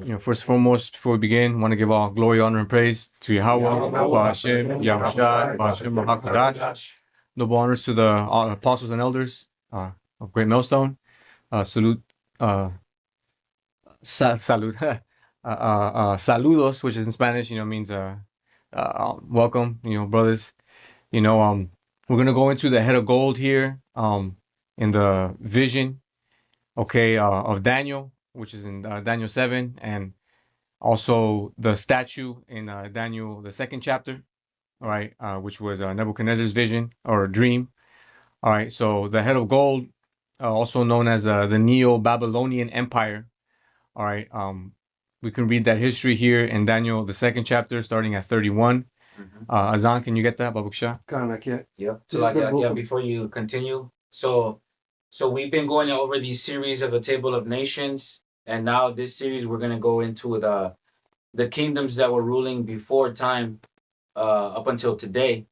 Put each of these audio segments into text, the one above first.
First and foremost, before we begin, I want to give all glory, honor, and praise to Yahweh, Hashem, Yahushua, Hashem, Rahakadosh. Noble honors to the apostles and elders of Great Millstone. Salute, salute, saludos, which is in Spanish, means welcome, brothers. We're gonna go into the head of gold here, in the vision, of Daniel, which is in Daniel 7, and also the statue in Daniel, the second chapter, all right, which was Nebuchadnezzar's vision or dream. All right, so the head of gold, also known as the Neo-Babylonian Empire. All right, we can read that history here in Daniel, the second chapter, starting at 31. Azan, can you get that, Babuk Shah? Yep. So before you continue, so we've been going over these series of the Table of Nations, and now this series we're gonna go into the kingdoms that were ruling before time, up until today,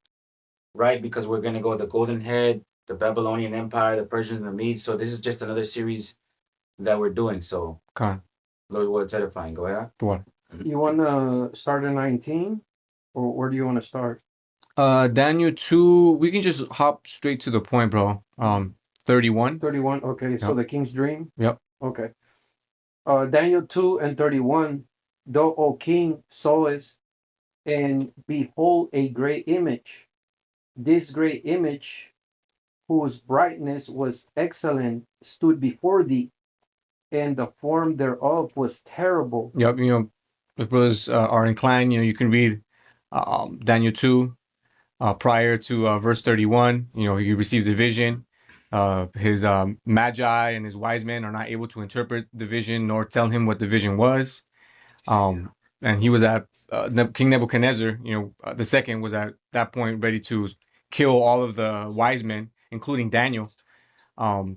right? Because we're gonna go the Golden Head, the Babylonian Empire, the Persians, and the Medes. So this is just another series that we're doing. So, Lord's word is edifying. Go ahead. What? You want to start at 19, or where do you want to start? Daniel 2, we can just hop straight to the point, bro. 31. 31, okay, yep. So the king's dream? Yep. Okay. Daniel 2 and 31, thou, O king, sawest, and behold a great image. This great image, whose brightness was excellent, stood before thee, and the form thereof was terrible. Yep, if brothers are inclined, you can read Daniel 2 prior to verse 31. He receives a vision. His magi and his wise men are not able to interpret the vision nor tell him what the vision was. And he was at King Nebuchadnezzar, the second, was at that point ready to kill all of the wise men, including Daniel. But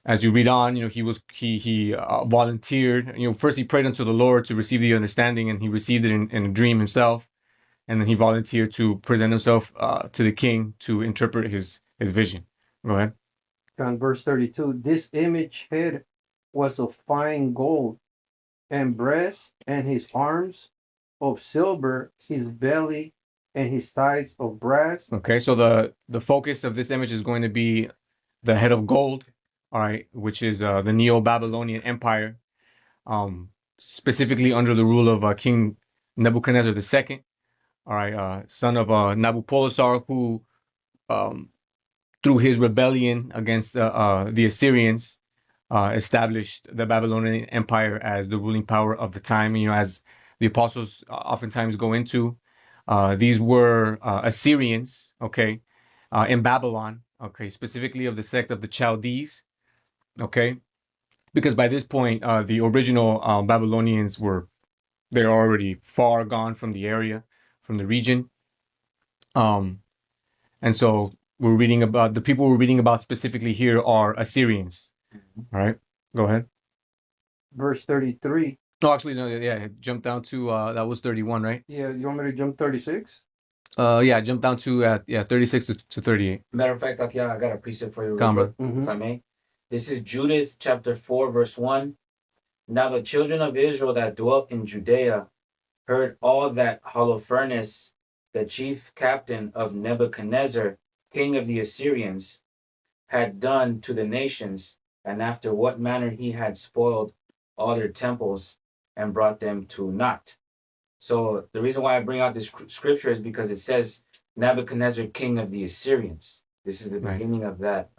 as you read on, he volunteered. First he prayed unto the Lord to receive the understanding, and he received it in a dream himself. And then he volunteered to present himself to the king to interpret his vision. Go ahead. On verse 32, this image head was of fine gold, and breast and his arms of silver, his belly and his thighs of brass. Okay, so the focus of this image is going to be the head of gold, all right, which is the Neo-Babylonian Empire, specifically under the rule of King Nebuchadnezzar II, all right, son of Nabopolassar, who through his rebellion against the Assyrians, established the Babylonian Empire as the ruling power of the time. As the apostles oftentimes go into, these were Assyrians, okay, in Babylon, okay, specifically of the sect of the Chaldees, okay, because by this point, the original Babylonians they're already far gone from the area, from the region, and so we're reading about the people we're reading about specifically here are Assyrians. All right, go ahead. Verse 33. Oh, actually, no, yeah, jump down to that was 31, right? Yeah, you want me to jump 36? Yeah, jump down to 36 to 38. Matter of fact, I got a precept for you, if I may. This is Judith chapter 4, verse 1. Now the children of Israel that dwelt in Judea heard all that Holofernes, the chief captain of Nebuchadnezzar, king of the Assyrians, had done to the nations, and after what manner he had spoiled all their temples and brought them to naught. So the reason why I bring out this scripture is because it says Nebuchadnezzar, king of the Assyrians. This is the beginning of that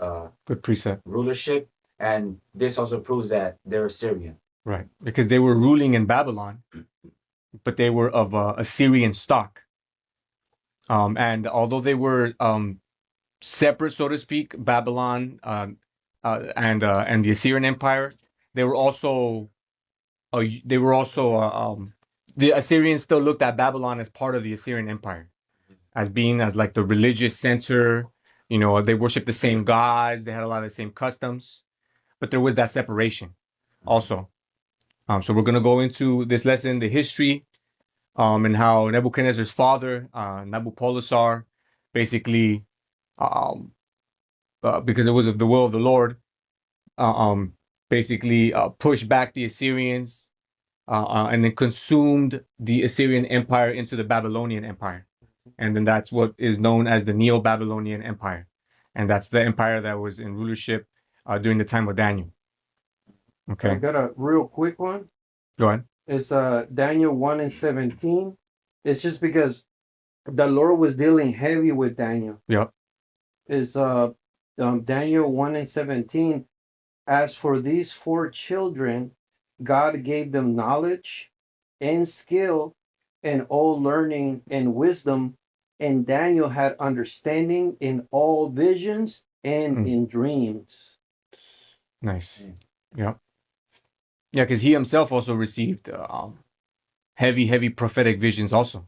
good precept rulership, and this also proves that they're Assyrian. Right, because they were ruling in Babylon, but they were of Assyrian stock. And although they were separate, so to speak, Babylon and the Assyrian Empire, they were also the Assyrians still looked at Babylon as part of the Assyrian Empire, as being as like the religious center. They worshiped the same gods, they had a lot of the same customs, but there was that separation also. So we're going to go into this lesson, the history, and how Nebuchadnezzar's father, Nabopolassar, basically, because it was of the will of the Lord, basically pushed back the Assyrians and then consumed the Assyrian Empire into the Babylonian Empire. And then that's what is known as the Neo-Babylonian Empire. And that's the empire that was in rulership during the time of Daniel. I Okay, got a real quick one. go ahead. It's Daniel 1 and 17. It's just because the Lord was dealing heavy with Daniel. Yep. It's Daniel 1 and 17. As for these four children, God gave them knowledge and skill and all learning and wisdom, and Daniel had understanding in all visions and Mm. in dreams. Nice. Yep. Yeah, because he himself also received heavy prophetic visions also,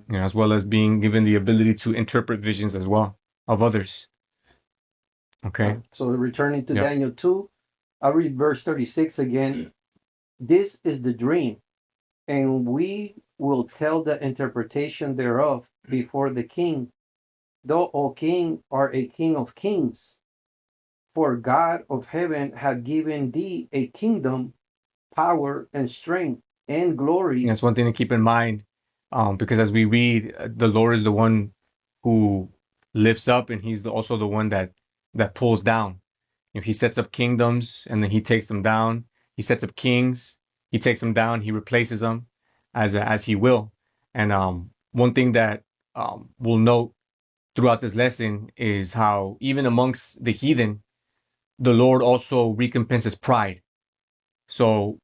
as well as being given the ability to interpret visions as well of others. Okay. So returning to Yep. Daniel 2, I'll read verse 36 again. This is the dream, and we will tell the interpretation thereof before the king. Thou, O king, art a king of kings. For God of heaven hath given thee a kingdom, power, and strength, and glory. That's one thing to keep in mind, because as we read, the Lord is the one who lifts up, and He's also the one that pulls down. He sets up kingdoms, and then He takes them down. He sets up kings, He takes them down, He replaces them as He will. And one thing that we'll note throughout this lesson is how even amongst the heathen, the Lord also recompenses pride. So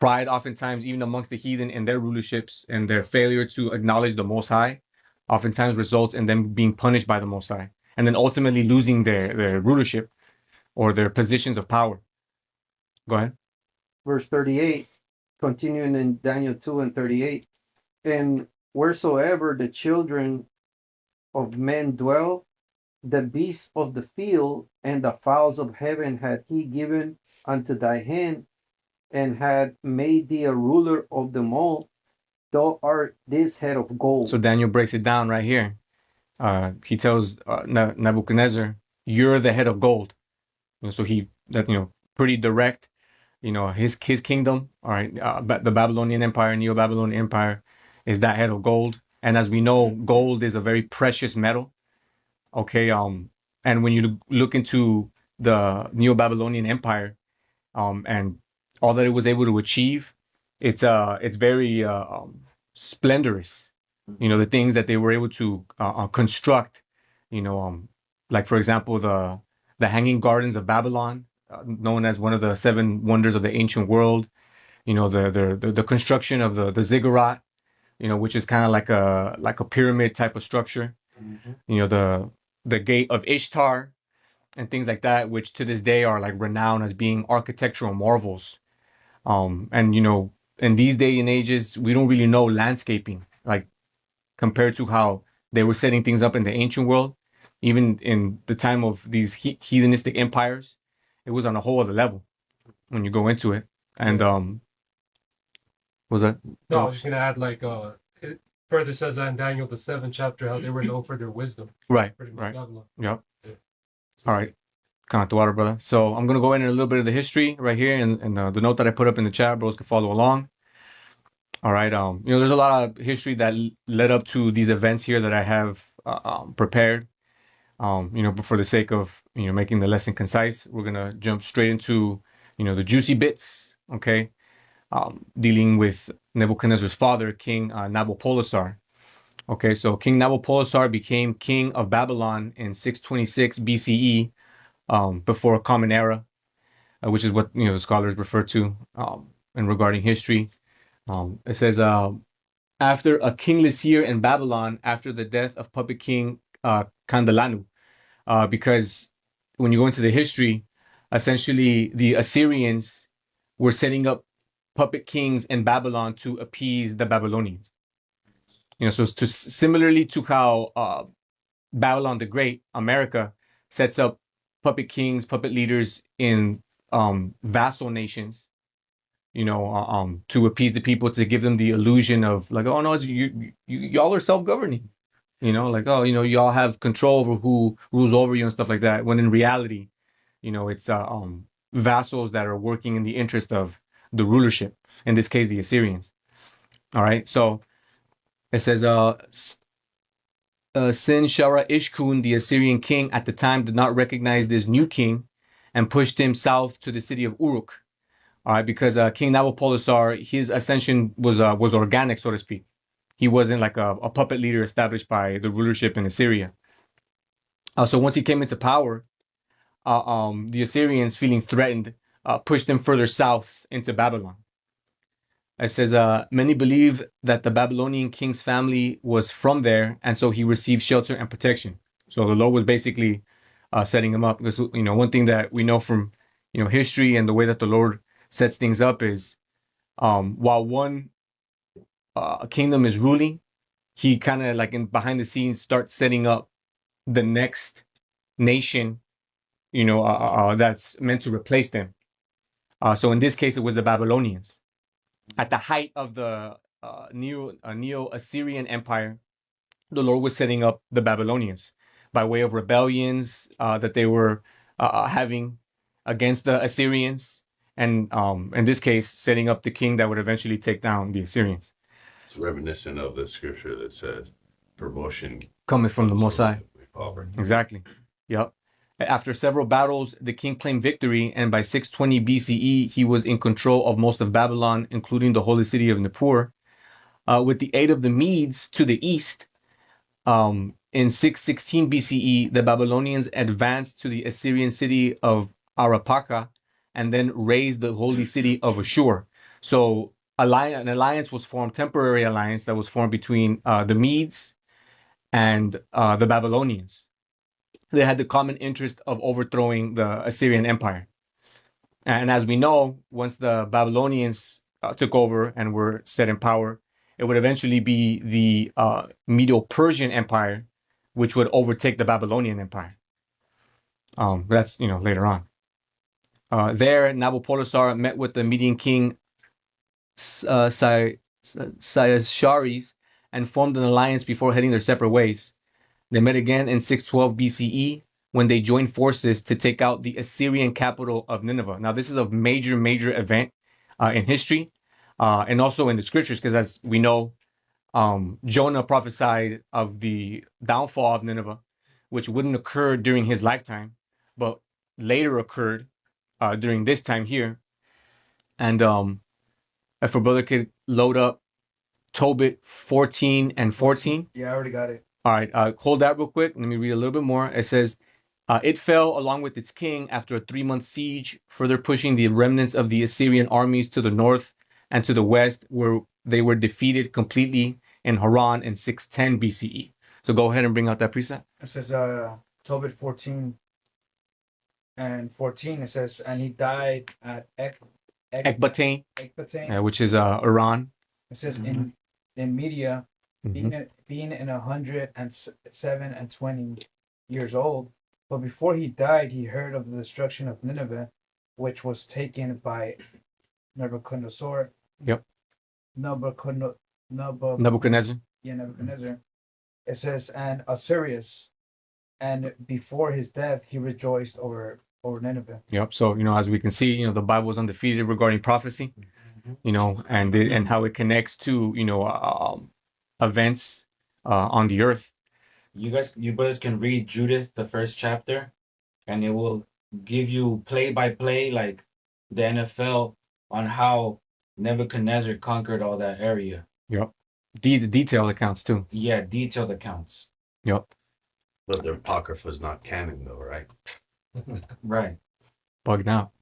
pride oftentimes, even amongst the heathen and their rulerships and their failure to acknowledge the Most High, oftentimes results in them being punished by the Most High, and then ultimately losing their rulership or their positions of power. Go ahead. Verse 38, continuing in Daniel 2 and 38. And wheresoever the children of men dwell, the beasts of the field and the fowls of heaven had he given unto thy hand, and had made thee a ruler of them all. Thou art this head of gold. So Daniel breaks it down right here. He tells Nebuchadnezzar, "You're the head of gold." So pretty direct. His kingdom, all right, the Babylonian Empire, Neo-Babylonian Empire, is that head of gold. And as we know, gold is a very precious metal. Okay, and when you look into the Neo-Babylonian Empire, and all that it was able to achieve, it's very splendorous. The things that they were able to construct. Like for example, the Hanging Gardens of Babylon, known as one of the seven wonders of the ancient world. The construction of the ziggurat, which is kind of like a pyramid type of structure. The gate of Ishtar and things like that, which to this day are like renowned as being architectural marvels. And in these day and ages, we don't really know landscaping, like compared to how they were setting things up in the ancient world. Even in the time of these heathenistic empires, it was on a whole other level when you go into it. And what was that? No, I was just gonna add it further says that in Daniel the 7th chapter how they were known for their wisdom. Right, Pretty much right. Babylon. Yep. Yeah. All right. Count the water, brother. So I'm gonna go into a little bit of the history right here, and the note that I put up in the chat, bros can follow along. All right. There's a lot of history that led up to these events here that I have prepared. But for the sake of making the lesson concise, we're gonna jump straight into the juicy bits. Okay. Dealing with Nebuchadnezzar's father, King Nabopolassar. Okay, so King Nabopolassar became king of Babylon in 626 BCE, before Common Era, which is what the scholars refer to in regarding history. It says after a kingless year in Babylon, after the death of puppet king Kandalanu, because when you go into the history, essentially the Assyrians were setting up puppet kings in Babylon to appease the Babylonians. So similarly to how Babylon the Great, America, sets up puppet kings, puppet leaders in vassal nations, to appease the people, to give them the illusion of like, oh no, y'all are self-governing, y'all have control over who rules over you and stuff like that. When in reality, it's vassals that are working in the interest of the rulership, in this case, the Assyrians. All right. So it says, Sin Shara Ishkun, the Assyrian king at the time, did not recognize this new king and pushed him south to the city of Uruk. All right, because King Nabopolassar, his ascension was organic, so to speak. He wasn't like a puppet leader established by the rulership in Assyria. So once he came into power, the Assyrians, feeling threatened, pushed him further south into Babylon. It says, many believe that the Babylonian king's family was from there, and so he received shelter and protection. So the Lord was basically setting him up. Because, one thing that we know from, history and the way that the Lord sets things up is, while one kingdom is ruling, he kind of like in behind the scenes starts setting up the next nation, that's meant to replace them. So in this case, it was the Babylonians. At the height of the Neo-Assyrian Empire, the Lord was setting up the Babylonians by way of rebellions that they were having against the Assyrians, and in this case, setting up the king that would eventually take down the Assyrians. It's reminiscent of the scripture that says promotion Coming from the comes Most High. poverty. Exactly. Yep. After several battles, the king claimed victory, and by 620 BCE, he was in control of most of Babylon, including the holy city of Nippur. With the aid of the Medes to the east, in 616 BCE, the Babylonians advanced to the Assyrian city of Arapaka and then razed the holy city of Ashur. So an alliance was formed, temporary alliance that was formed between the Medes and the Babylonians. They had the common interest of overthrowing the Assyrian Empire. And as we know, once the Babylonians took over and were set in power, it would eventually be the Medo-Persian Empire, which would overtake the Babylonian Empire. That's later on. There, Nabopolassar met with the Median king Sayachares and formed an alliance before heading their separate ways. They met again in 612 BCE when they joined forces to take out the Assyrian capital of Nineveh. Now, this is a major, major event in history and also in the scriptures, because as we know, Jonah prophesied of the downfall of Nineveh, which wouldn't occur during his lifetime, but later occurred during this time here. And if a brother could load up Tobit 14 and 14. Yeah, I already got it. All right, hold that real quick. Let me read a little bit more. It says, it fell along with its king after a 3-month siege, further pushing the remnants of the Assyrian armies to the north and to the west, where they were defeated completely in Haran in 610 BCE. So go ahead and bring out that precept. It says Tobit 14 and 14. It says, and he died at Ecbatane, Ecbatane. which is Iran. It says in Media, being in 107 and 20 years old. But before he died, he heard of the destruction of Nineveh, which was taken by Nebuchadnezzar. Yep. Nebuchadnezzar. Yeah, Nebuchadnezzar. It says, and Assyrius, and before his death, he rejoiced over Nineveh. Yep. So, as we can see, the Bible is undefeated regarding prophecy, and how it connects to, events on the earth. You brothers can read Judith, the first chapter, and it will give you play by play, like the NFL, on how Nebuchadnezzar conquered all that area. Yep. Detailed accounts too. Yeah, detailed accounts. Yep. But the Apocrypha is not canon, though, right? Right. Bugged out.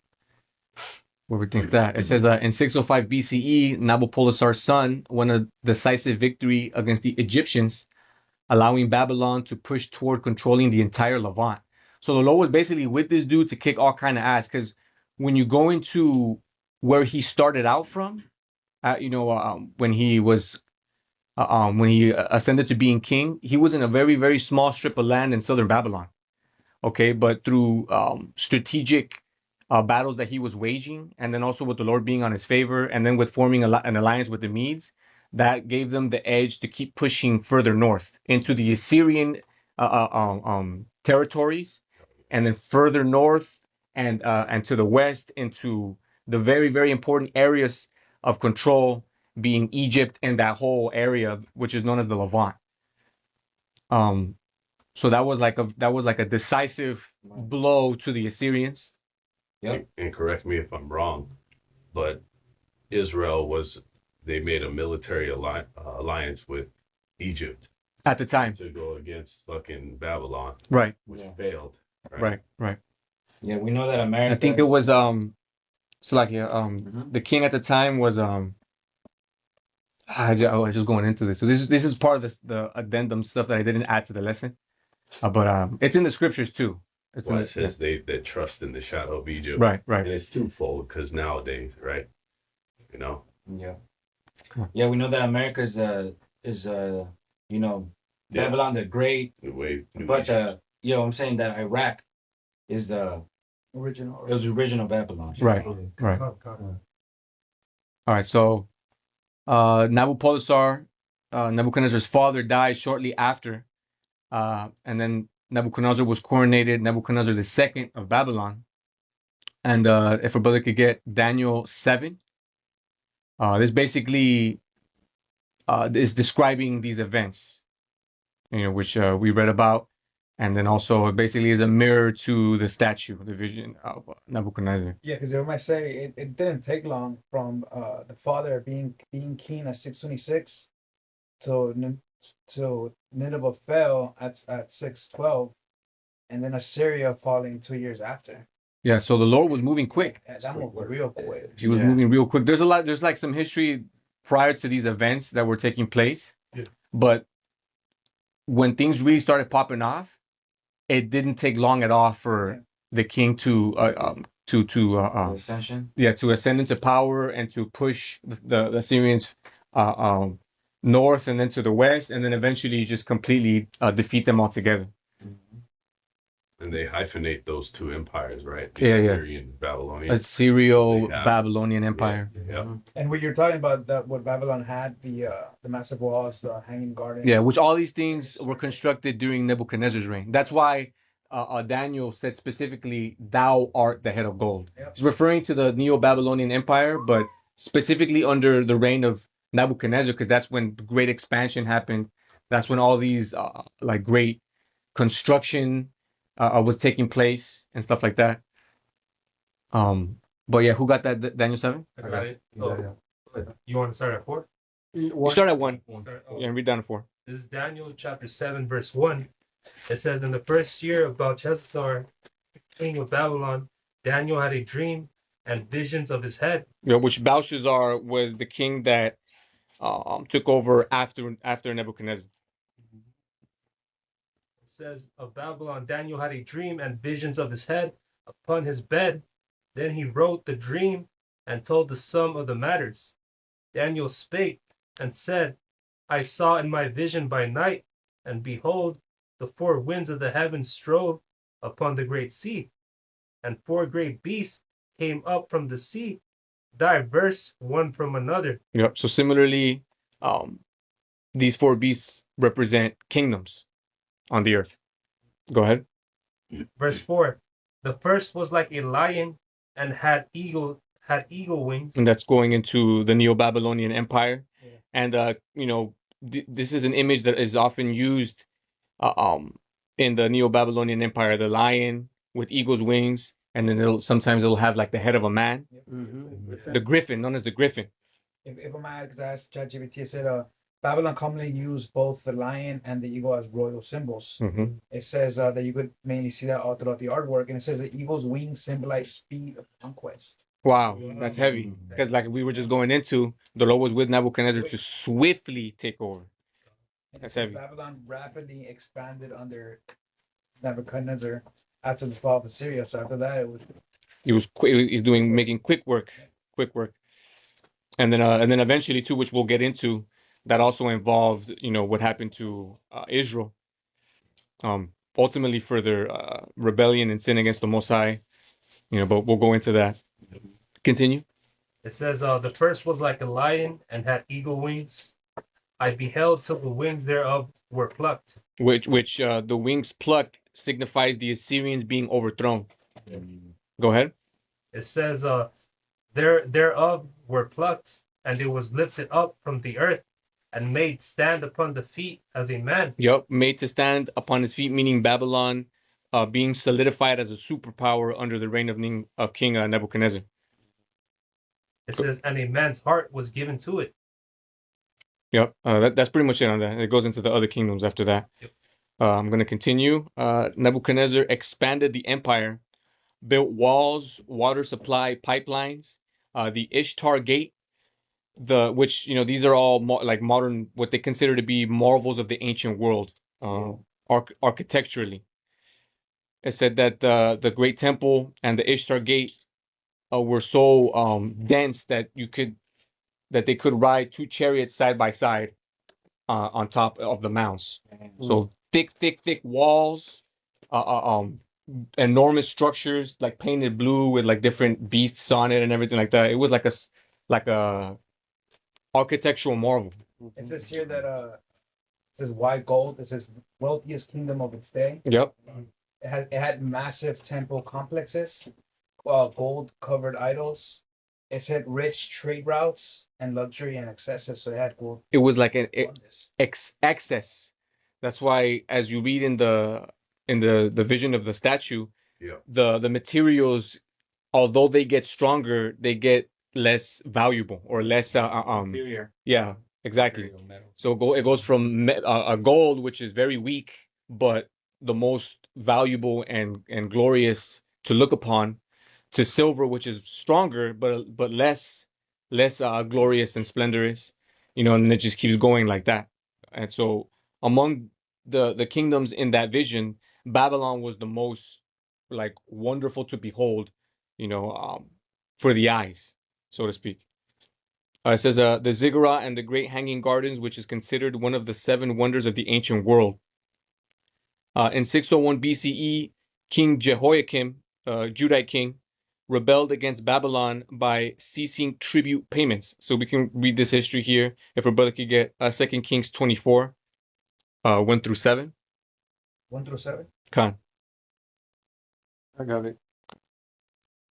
What we think that? It says that in 605 BCE, Nabopolassar's son won a decisive victory against the Egyptians, allowing Babylon to push toward controlling the entire Levant. So the Lord was basically with this dude to kick all kind of ass, because when you go into where he started out from, when he ascended to being king, he was in a very, very small strip of land in southern Babylon. Okay, but through strategic battles that he was waging, and then also with the Lord being on his favor, and then with forming an alliance with the Medes, that gave them the edge to keep pushing further north into the Assyrian territories, and then further north, and to the west into the very, very important areas of control, being Egypt and that whole area, which is known as the Levant. So that was like a decisive blow to the Assyrians. Yep. And correct me if I'm wrong, but they made a military alliance with Egypt At the time. to go against fucking Babylon, Right. which Yeah. failed. Right. Yeah, we know that America. I think it was Slovakia. Mhm. The king at the time was I was just going into this. So this is part of the addendum stuff that I didn't add to the lesson. But it's in the scriptures too. It's Well, in it says they trust in the shadow of Egypt. Right. And it's twofold because nowadays, right? You know, Yeah. Cool. Yeah, we know that America is Yeah. Babylon the Great, but I'm saying that Iraq is the original Babylon. Right. All right. So Nabopolassar, Nebuchadnezzar's father, died shortly after, and then Nebuchadnezzar was coronated Nebuchadnezzar II of Babylon. And if a brother could get Daniel 7, this basically is describing these events, which we read about, and then also it basically is a mirror to the statue, the vision of Nebuchadnezzar. Yeah, because they might say it didn't take long from the father being king at 626 to Nineveh fell at 612, and then Assyria falling 2 years after. Yeah, so the Lord was moving quick. Yeah, that moved real quick. He was moving real quick. There's like some history prior to these events that were taking place. Yeah. But when things really started popping off, it didn't take long at all for the king to Ascension. to ascend into power and to push the Assyrians north and then to the west, and then eventually just completely defeat them altogether. and they hyphenate those two empires, right? Yeah. Assyrian, Babylonian. Assyrio-Babylonian Empire. Yeah. And what you're talking about, that what Babylon had, the massive walls, the hanging gardens. Yeah, which all these things were constructed during Nebuchadnezzar's reign. That's why Daniel said specifically, "Thou art the head of gold." Yep. It's referring to the Neo-Babylonian Empire, but specifically under the reign of Nebuchadnezzar, because that's when great expansion happened. That's when all these like great construction was taking place and stuff like that. But yeah, who got that? Daniel 7? I got it. You want to start at 4? You start at 1 Oh. and read down to 4. This is Daniel chapter 7, verse 1. It says, in the first year of Belshazzar, king of Babylon, Daniel had a dream and visions of his head. Yeah, which Belshazzar was the king that took over after Nebuchadnezzar. It says, of Babylon, Daniel had a dream and visions of his head upon his bed. Then he wrote the dream and told the sum of the matters. Daniel spake and said, I saw in my vision by night, and behold, the 4 winds of the heavens strove upon the great sea, and 4 great beasts came up from the sea, diverse one from another. Yep. So similarly, these 4 beasts represent kingdoms on the earth. Go ahead. Verse 4. The first was like a lion and had eagle wings. And that's going into the Neo-Babylonian Empire. Yeah. And this is an image that is often used in the Neo-Babylonian Empire, the lion with eagle's wings, and then sometimes it'll have like the head of a man. Mm-hmm. The griffin, known as the griffin. If I'm mad, because I asked ChatGPT, it said Babylon commonly used both the lion and the eagle as royal symbols. Mm-hmm. It says that you could mainly see that all throughout the artwork, and it says the eagle's wings symbolize speed of conquest. Wow, that's heavy. Because like we were just going into, the Lord was with Nebuchadnezzar to swiftly take over. And That's it says heavy. Babylon rapidly expanded under Nebuchadnezzar after the fall of Assyria. So after that, it was He's making quick work. And then eventually too, which we'll get into, that also involved, what happened to Israel. Ultimately for their rebellion and sin against the Most High, but we'll go into that. Continue. It says, the first was like a lion and had eagle wings. I beheld till the wings thereof were plucked. Which the wings plucked signifies the Assyrians being overthrown. Go ahead. It says, thereof were plucked, and it was lifted up from the earth, and made stand upon the feet as a man. Yep, made to stand upon his feet, meaning Babylon being solidified as a superpower under the reign of King Nebuchadnezzar. It says, and a man's heart was given to it. Yep, that's pretty much it on that. It goes into the other kingdoms after that. Yep. I'm going to continue. Nebuchadnezzar expanded the empire, built walls, water supply pipelines, the Ishtar Gate, which these are all like modern, what they consider to be marvels of the ancient world, architecturally. It said that the Great Temple and the Ishtar Gate were so dense that they could ride two chariots side by side on top of the mounds. So thick walls, enormous structures like painted blue with like different beasts on it and everything like that. It was like a architectural marvel. It says here that it says why gold. It says wealthiest kingdom of its day. Yep. It had massive temple complexes, gold covered idols. It said rich trade routes and luxury and excesses. So it had gold. It was like an abundance. excess. That's why, as you read in the vision of the statue, Yeah. the materials, although they get stronger, they get less valuable or less Inferior. yeah, exactly. So it goes from gold, which is very weak, but the most valuable and glorious to look upon, to silver, which is stronger but less glorious and splendorous, and it just keeps going like that. And so among the kingdoms in that vision, Babylon was the most like wonderful to behold, for the eyes, so to speak. It says the ziggurat and the great hanging gardens, which is considered one of the seven wonders of the ancient world. In 601 BCE, King Jehoiakim, Judite king, rebelled against Babylon by ceasing tribute payments. So we can read this history here. If our brother could get 2 Kings 24, 1 through 7. 1 through 7. Khan. I got it.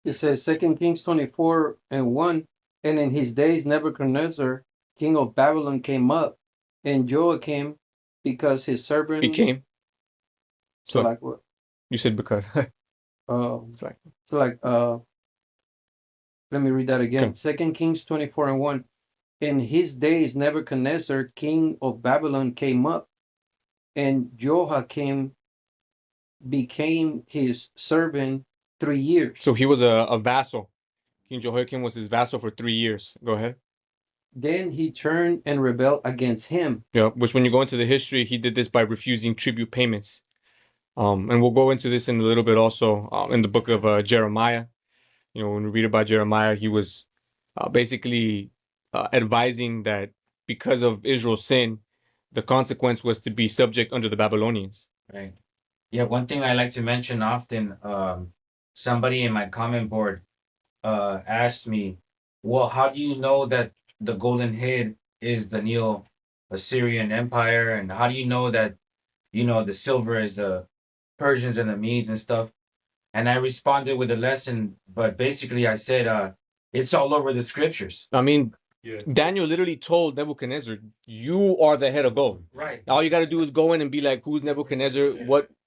It says 2 Kings 24 and 1. And in his days Nebuchadnezzar, king of Babylon, came up, and Joachim, because his servant Became. So like what? You said because. It's like, so like let me read that again. Okay. 2 Kings 24 and 1. In his days Nebuchadnezzar, king of Babylon, came up, and Joachim became his servant 3 years. So he was a vassal. King Jehoiakim was his vassal for 3 years. Go ahead. Then he turned and rebelled against him. Yeah, which when you go into the history, he did this by refusing tribute payments. And we'll go into this in a little bit also in the book of Jeremiah. When we read about Jeremiah, he was basically advising that because of Israel's sin, the consequence was to be subject under the Babylonians. Right. Yeah, one thing I like to mention often, somebody in my comment board asked me, well, how do you know that the golden head is the Neo-Assyrian Empire? And how do you know that, the silver is the Persians and the Medes and stuff? And I responded with a lesson, but basically I said, it's all over the scriptures. I mean, Yeah. Daniel literally told Nebuchadnezzar, "You are the head of gold. Right. All you got to do is go in and be like, who's Nebuchadnezzar?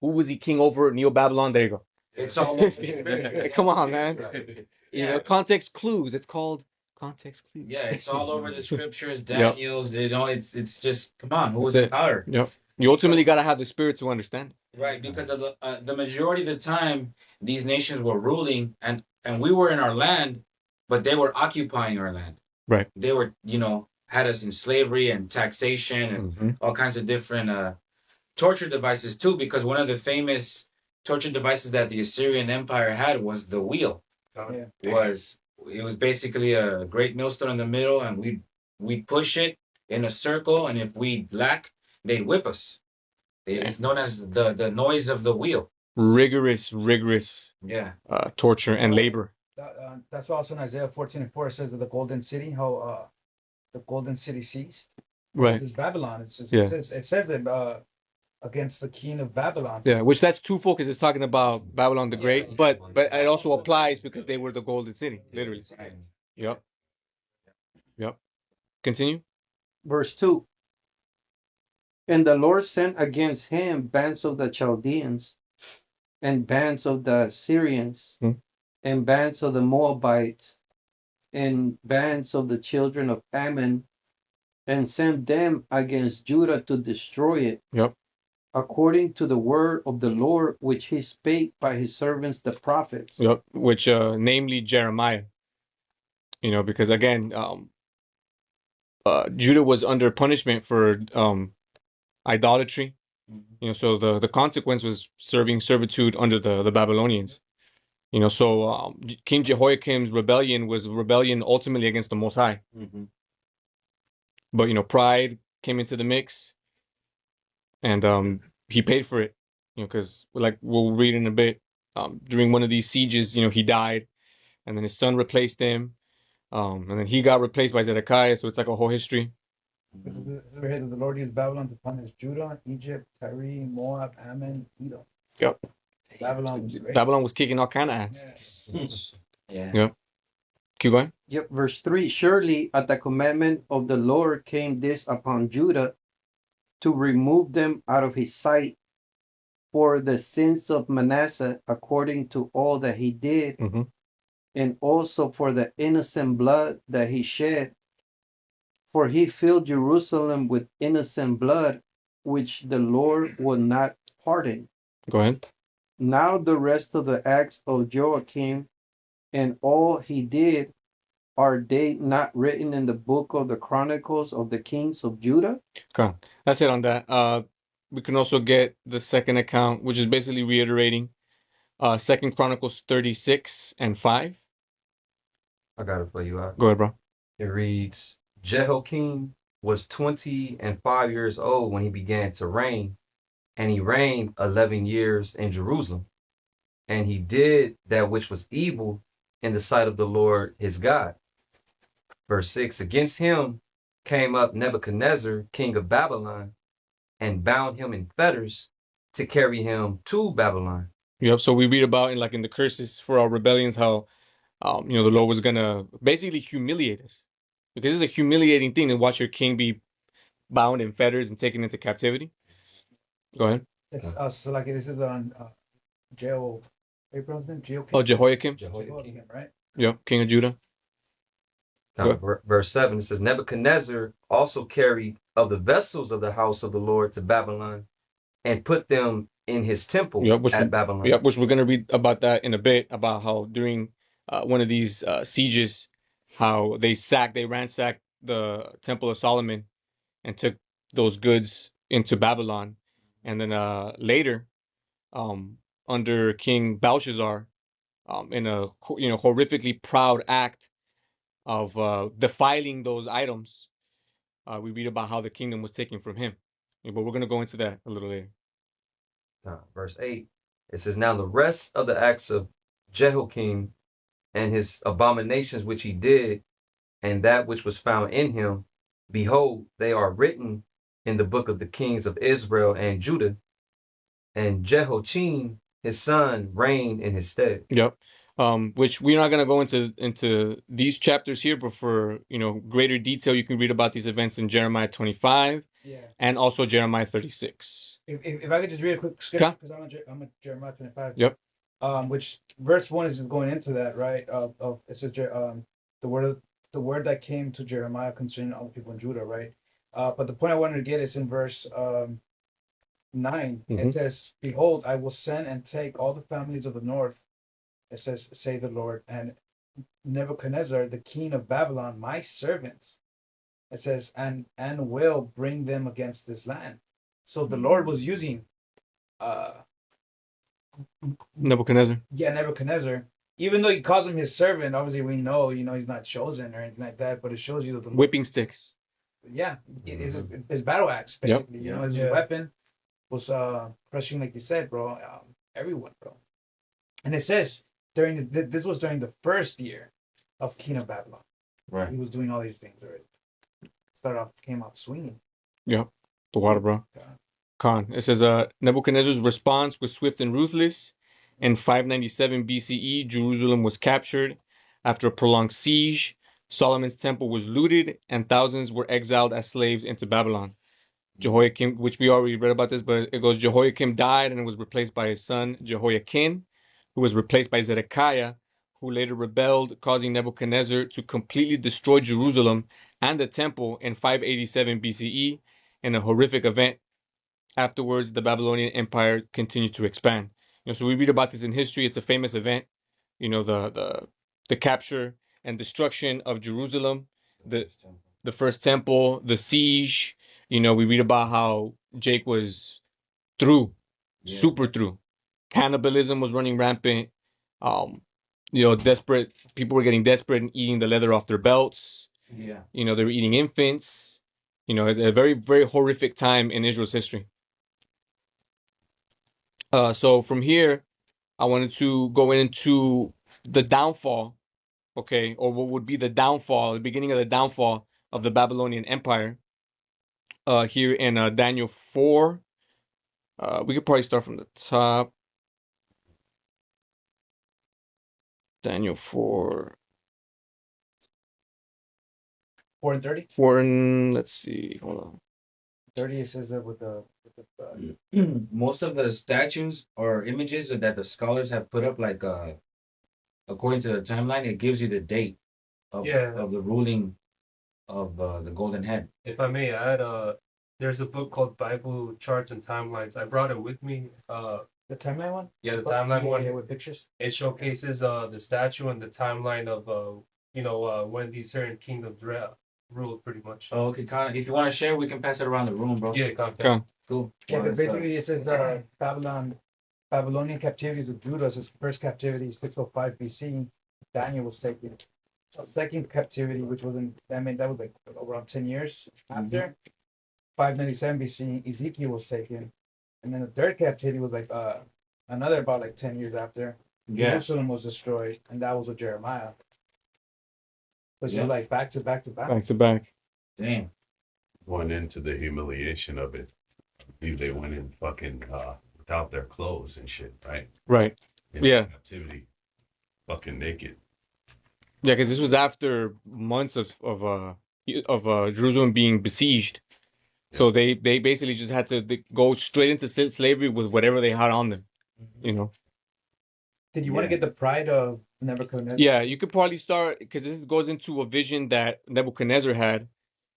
Who was he king over? Neo-Babylon. There you go. It's all over. Come on, man. Right. Yeah. Context clues. It's called context clues. Yeah, it's all over the scriptures, Daniel's, it's just, come on, who was That's in power? Yep. You ultimately got to have the spirit to understand. Right, because of the majority of the time, these nations were ruling, and we were in our land, but they were occupying our land. Right. They were, had us in slavery and taxation and all kinds of different torture devices too, because one of the famous torture devices that the Assyrian Empire had was the wheel. Yeah. It was basically a great millstone in the middle, and we'd push it in a circle, and if we lack, they'd whip us. It's known as the noise of the wheel. Rigorous Yeah. torture and labor. That's also in Isaiah 14 and 4. It says of the golden city, how the golden city ceased. Right. It's Babylon. It's just, Yeah. it says that against the king of Babylon. Yeah, which that's twofold because it's talking about Babylon the Great, but it also applies because they were the golden city, literally. Yep. Yep. Continue. Verse 2. And the Lord sent against him bands of the Chaldeans, and bands of the Syrians, Hmm. and bands of the Moabites, and bands of the children of Ammon, and sent them against Judah to destroy it, Yep. according to the word of the Lord which he spake by his servants the prophets. Yep. Which, namely Jeremiah. Because again, Judah was under punishment for idolatry. So the consequence was serving servitude under the Babylonians. So King Jehoiakim's rebellion was a rebellion ultimately against the Most High. But pride came into the mix, and he paid for it. Because like we'll read in a bit, during one of these sieges, he died, and then his son replaced him, and then he got replaced by Zedekiah. So it's like a whole history. This is the head of the Lord used Babylon to punish Judah, Egypt, Tyre, Moab, Ammon, Edom. Yep. Babylon was great. Babylon was kicking all kind of ass. Yeah. Yep. Keep going. Yep, verse 3. Surely at the commandment of the Lord came this upon Judah, to remove them out of his sight for the sins of Manasseh, according to all that he did, Mm-hmm. and also for the innocent blood that he shed. For he filled Jerusalem with innocent blood, which the Lord would not pardon. Go ahead. Now the rest of the acts of Joachim and all he did, are they not written in the book of the Chronicles of the kings of Judah? Okay. That's it on that. We can also get the second account, which is basically reiterating Second Chronicles 36 and 5. I got it for you. Go ahead, bro. It reads, Jehoiakim was 25 years old when he began to reign, and he reigned 11 years in Jerusalem. And he did that which was evil in the sight of the Lord his God. Verse 6, against him came up Nebuchadnezzar, king of Babylon, and bound him in fetters to carry him to Babylon. Yep. So we read about in the curses for our rebellions how the Lord was gonna basically humiliate us, because it's a humiliating thing to watch your king be bound in fetters and taken into captivity. Go ahead. It's so like this is on Jehoiakim. Oh, Jehoiakim. Jehoiakim, right? Yep. King of Judah. Verse 7, it says, Nebuchadnezzar also carried of the vessels of the house of the Lord to Babylon and put them in his temple at Babylon. Yep, which we're going to read about that in a bit, about how during one of these sieges, how they ransacked the Temple of Solomon and took those goods into Babylon. And then later, under King Belshazzar, in a horrifically proud act of defiling those items, we read about how the kingdom was taken from him. But we're going to go into that a little later. Verse 8, it says, now the rest of the acts of Jehoiakim and his abominations which he did, and that which was found in him, behold, they are written in the book of the kings of Israel and Judah. And Jehoiachin, his son, reigned in his stead. Yep. Which we're not going to go into these chapters here, but for greater detail, you can read about these events in Jeremiah 25 and also Jeremiah 36. If I could just read a quick scripture, because I'm at Jeremiah 25. Yep. Which verse 1 is just going into that, right? It says the word that came to Jeremiah concerning all the people in Judah, right? But the point I wanted to get is in verse 9. Mm-hmm. It says, behold, I will send and take all the families of the north. It says, say the Lord, and Nebuchadnezzar, the king of Babylon, my servants. It says, and will bring them against this land. So the Lord was using Nebuchadnezzar. Yeah, Nebuchadnezzar. Even though he calls him his servant, obviously we know, he's not chosen or anything like that, but it shows you that the Lord, Whipping sticks. Yeah, his battle axe, basically. Yep. His weapon was crushing, like you said, bro, everyone, bro. And it says this was during the first year of King of Babylon. Right. He was doing all these things already. Came out swinging. Yep. The water, bro. Khan. It says Nebuchadnezzar's response was swift and ruthless. In 597 BCE, Jerusalem was captured. After a prolonged siege, Solomon's temple was looted, and thousands were exiled as slaves into Babylon. Jehoiakim, which we already read about this, but it goes Jehoiakim died and was replaced by his son Jehoiakim, who was replaced by Zedekiah, who later rebelled, causing Nebuchadnezzar to completely destroy Jerusalem and the temple in 587 BCE in a horrific event. Afterwards, the Babylonian Empire continued to expand. So we read about this in history. It's a famous event. The capture and destruction of Jerusalem, the the first temple, the siege. We read about how Jake was through, super through. Cannibalism was running rampant. Desperate people were getting desperate and eating the leather off their belts. Yeah. They were eating infants. It's a very, very horrific time in Israel's history. So from here, I wanted to go into the downfall, okay, or what would be the downfall, the beginning of the downfall of the Babylonian Empire. Here in Daniel 4, we could probably start from the top. Daniel 4. 4 and 30. 4 and let's see, hold on. 30 it says that with the Most of the statues or images that the scholars have put up, like according to the timeline, it gives you the date of the ruling of the golden head. If I may add, there's a book called Bible Charts and Timelines. I brought it with me. the timeline one. The timeline one. Yeah, with pictures. It showcases the statue and the timeline of when these certain kingdoms ruled, pretty much. Oh, okay, Connor. If you want to share, we can pass it around the room, bro. Yeah, Okay. Cool. Yeah, but basically it says the Babylonian captivities of Judah. His first captivity is 605 BC. Daniel was taken. Second captivity, which was that was like around 10 years after. 597 BC, Ezekiel was taken, and then the third captivity was like another about like 10 years after. Yeah. Jerusalem was destroyed, and that was with Jeremiah. But you're like back to back to back. Back to back. Damn. Went into the humiliation of it. I believe they went in fucking without their clothes and shit, right? Right. In captivity, fucking naked. Yeah, because this was after months of Jerusalem being besieged. So they basically just had to go straight into slavery with whatever they had on them. Did you want to get the pride of Nebuchadnezzar? Yeah, you could probably start, because this goes into a vision that Nebuchadnezzar had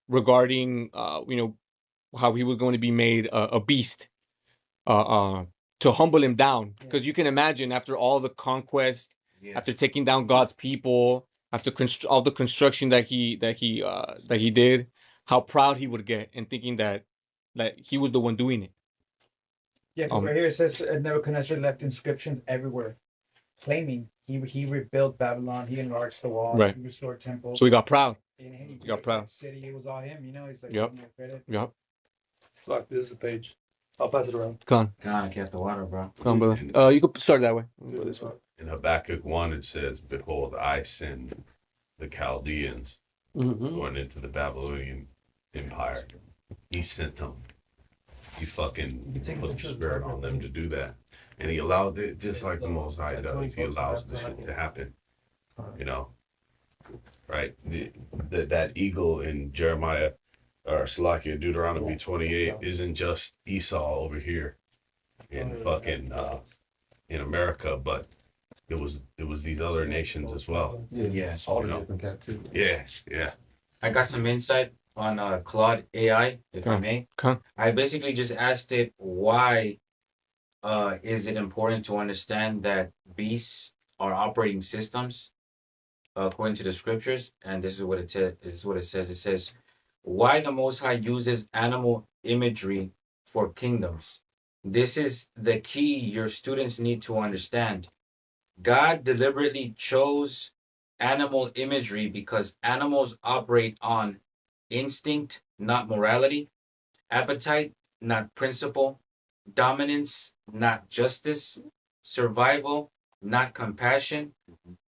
regarding, how he was going to be made a beast, to humble him down. Because you can imagine, after all the conquest, after taking down God's people, after all the construction that he did, how proud he would get, and thinking that he was the one doing it. Yeah, because right here it says Nebuchadnezzar left inscriptions everywhere, claiming he rebuilt Babylon, he enlarged the walls, Right. he restored temples. So he got proud. And he got proud. City, it was all him, he's like, Yep. credit. Yep. Fuck, this is a page. I'll pass it around. Come Connor, get the water, bro. on, brother. You could start that way. We'll go this way. In Habakkuk 1, it says, "Behold, I send the Chaldeans going into the Babylonian Empire." He sent them. He fucking put the spirit on them to do that. And he allowed it, just like the Most High does. He allows the shit to happen. Right? That eagle in Jeremiah, or Salakia, Deuteronomy 28, isn't just Esau over here in fucking in America, but it was these other nations as well. Yeah. All the different captivity. Yeah. I got some insight on Claude AI, if I may. Okay. I basically just asked it, why is it important to understand that beasts are operating systems according to the scriptures? And this is what it says. It says, why the Most High uses animal imagery for kingdoms. This is the key your students need to understand. God deliberately chose animal imagery because animals operate on instinct, not morality; appetite, not principle; dominance, not justice; survival, not compassion.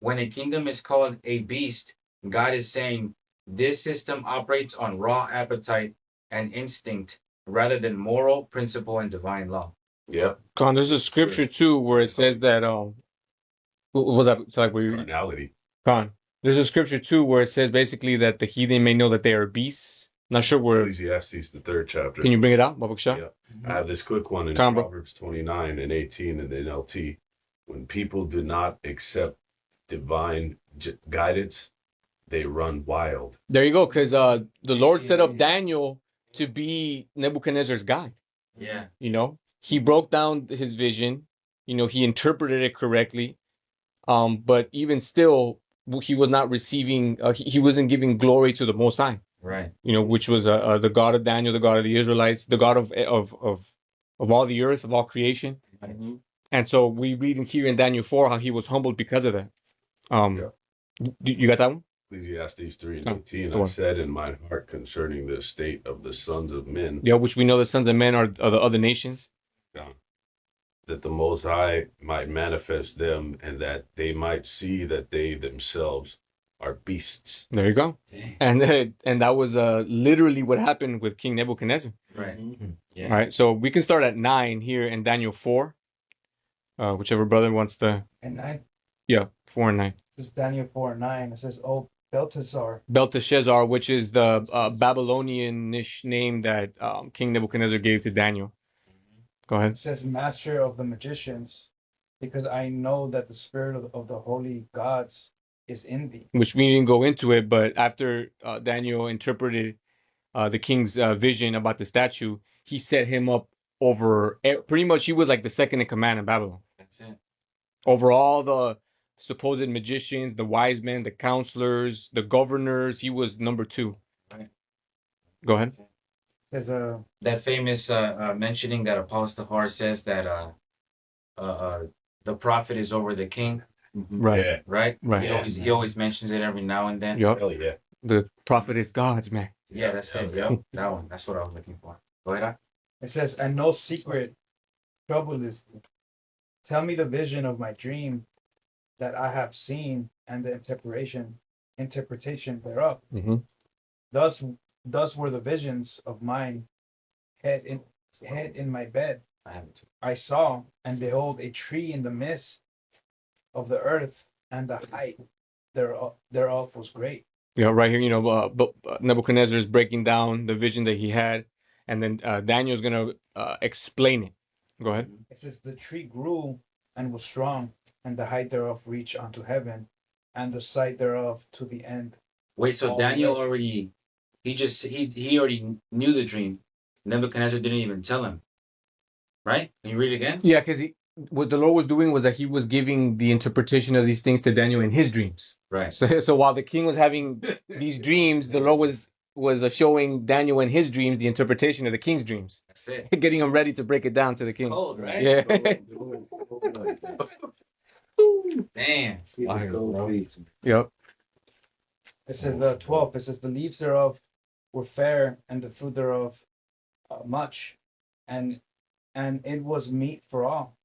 When a kingdom is called a beast, God is saying this system operates on raw appetite and instinct, rather than moral principle and divine law. Yep. Con, there's a scripture too where it says that what was that? It's like where you, Carnality. Con, there's a scripture too where it says basically that the heathen may know that they are beasts. Not sure where. Ecclesiastes, the 3rd chapter. Can you bring it out, Babak Shah? Yep. I have this quick one in Con, bro. Proverbs 29 and 18 in the NLT. When people do not accept divine guidance, they run wild. There you go, because the Lord set up Daniel to be Nebuchadnezzar's guide. Yeah. You know, he broke down his vision. You know, he interpreted it correctly. But even still, he was not receiving. He wasn't giving glory to the Most High. Right. You know, which was the God of Daniel, the God of the Israelites, the God of all the earth, of all creation. Mm-hmm. And so we read here in Daniel 4 how he was humbled because of that. You got that one? Ecclesiastes 3 and Oh, 18, the I one. said in my heart concerning the state of the sons of men, Yeah, which we know the sons of men are the other nations. that the Most High might manifest them, and that they might see that they themselves are beasts. There you go. Dang. And that was literally what happened with King Nebuchadnezzar. Right. Yeah. All right, so we can start at 9 here in Daniel 4. Whichever brother wants to. And 9. Yeah, 4 and 9. This is Daniel 4:9. It says, "Oh, Belteshazzar." Belteshazzar, which is the Babylonian-ish name that King Nebuchadnezzar gave to Daniel. Go ahead. It says, "Master of the magicians, because I know that the spirit of the holy gods is in thee." Which we didn't go into it, but after Daniel interpreted the king's vision about the statue, he set him up over, pretty much he was like the second in command in Babylon. That's it. Over all the supposed magicians, the wise men, the counselors, the governors, he was number 2. Right. Go ahead. There's That famous mentioning that Apostle Tahar says that the prophet is over the king. Right. Yeah. Right. Right. He always mentions it every now and then. Yup. Hell yeah. The prophet is God's, man. Yeah, that's it. Yep. That one. That's what I was looking for. Go ahead. It says, "And no secret trouble is thee. Tell me the vision of my dream that I have seen, and the interpretation thereof. Mm-hmm. Thus were the visions of mine head in my bed. I have it too. I saw, and behold, a tree in the midst of the earth, and the height thereof was great." You know, right here, but Nebuchadnezzar is breaking down the vision that he had, and then Daniel's gonna explain it. Go ahead. It says, "The tree grew and was strong, and the height thereof reached unto heaven, and the side thereof to the end." Wait, so Oh, Daniel yes. already he already knew the dream. Nebuchadnezzar didn't even tell him. Right? Can you read it again? Yeah, because what the Lord was doing was that he was giving the interpretation of these things to Daniel in his dreams. Right. So while the king was having these dreams, the Lord was showing Daniel in his dreams the interpretation of the king's dreams, That's it. getting him ready to break it down to the king. Cold, right? Yeah. Damn. Yep. It says the 12th. It says, "The leaves thereof were fair, and the fruit thereof much, and it was meat for all.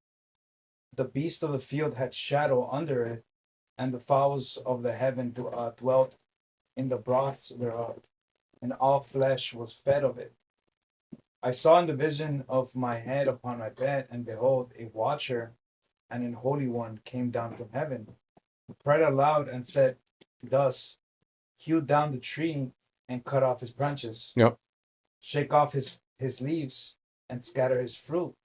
The beasts of the field had shadow under it, and the fowls of the heaven dwelt in the broths thereof, and all flesh was fed of it. I saw in the vision of my head upon my bed, and behold, a watcher and an holy one came down from heaven, cried aloud and said, thus, hew down the tree and cut off his branches. Yep. Shake off his leaves and scatter his fruit.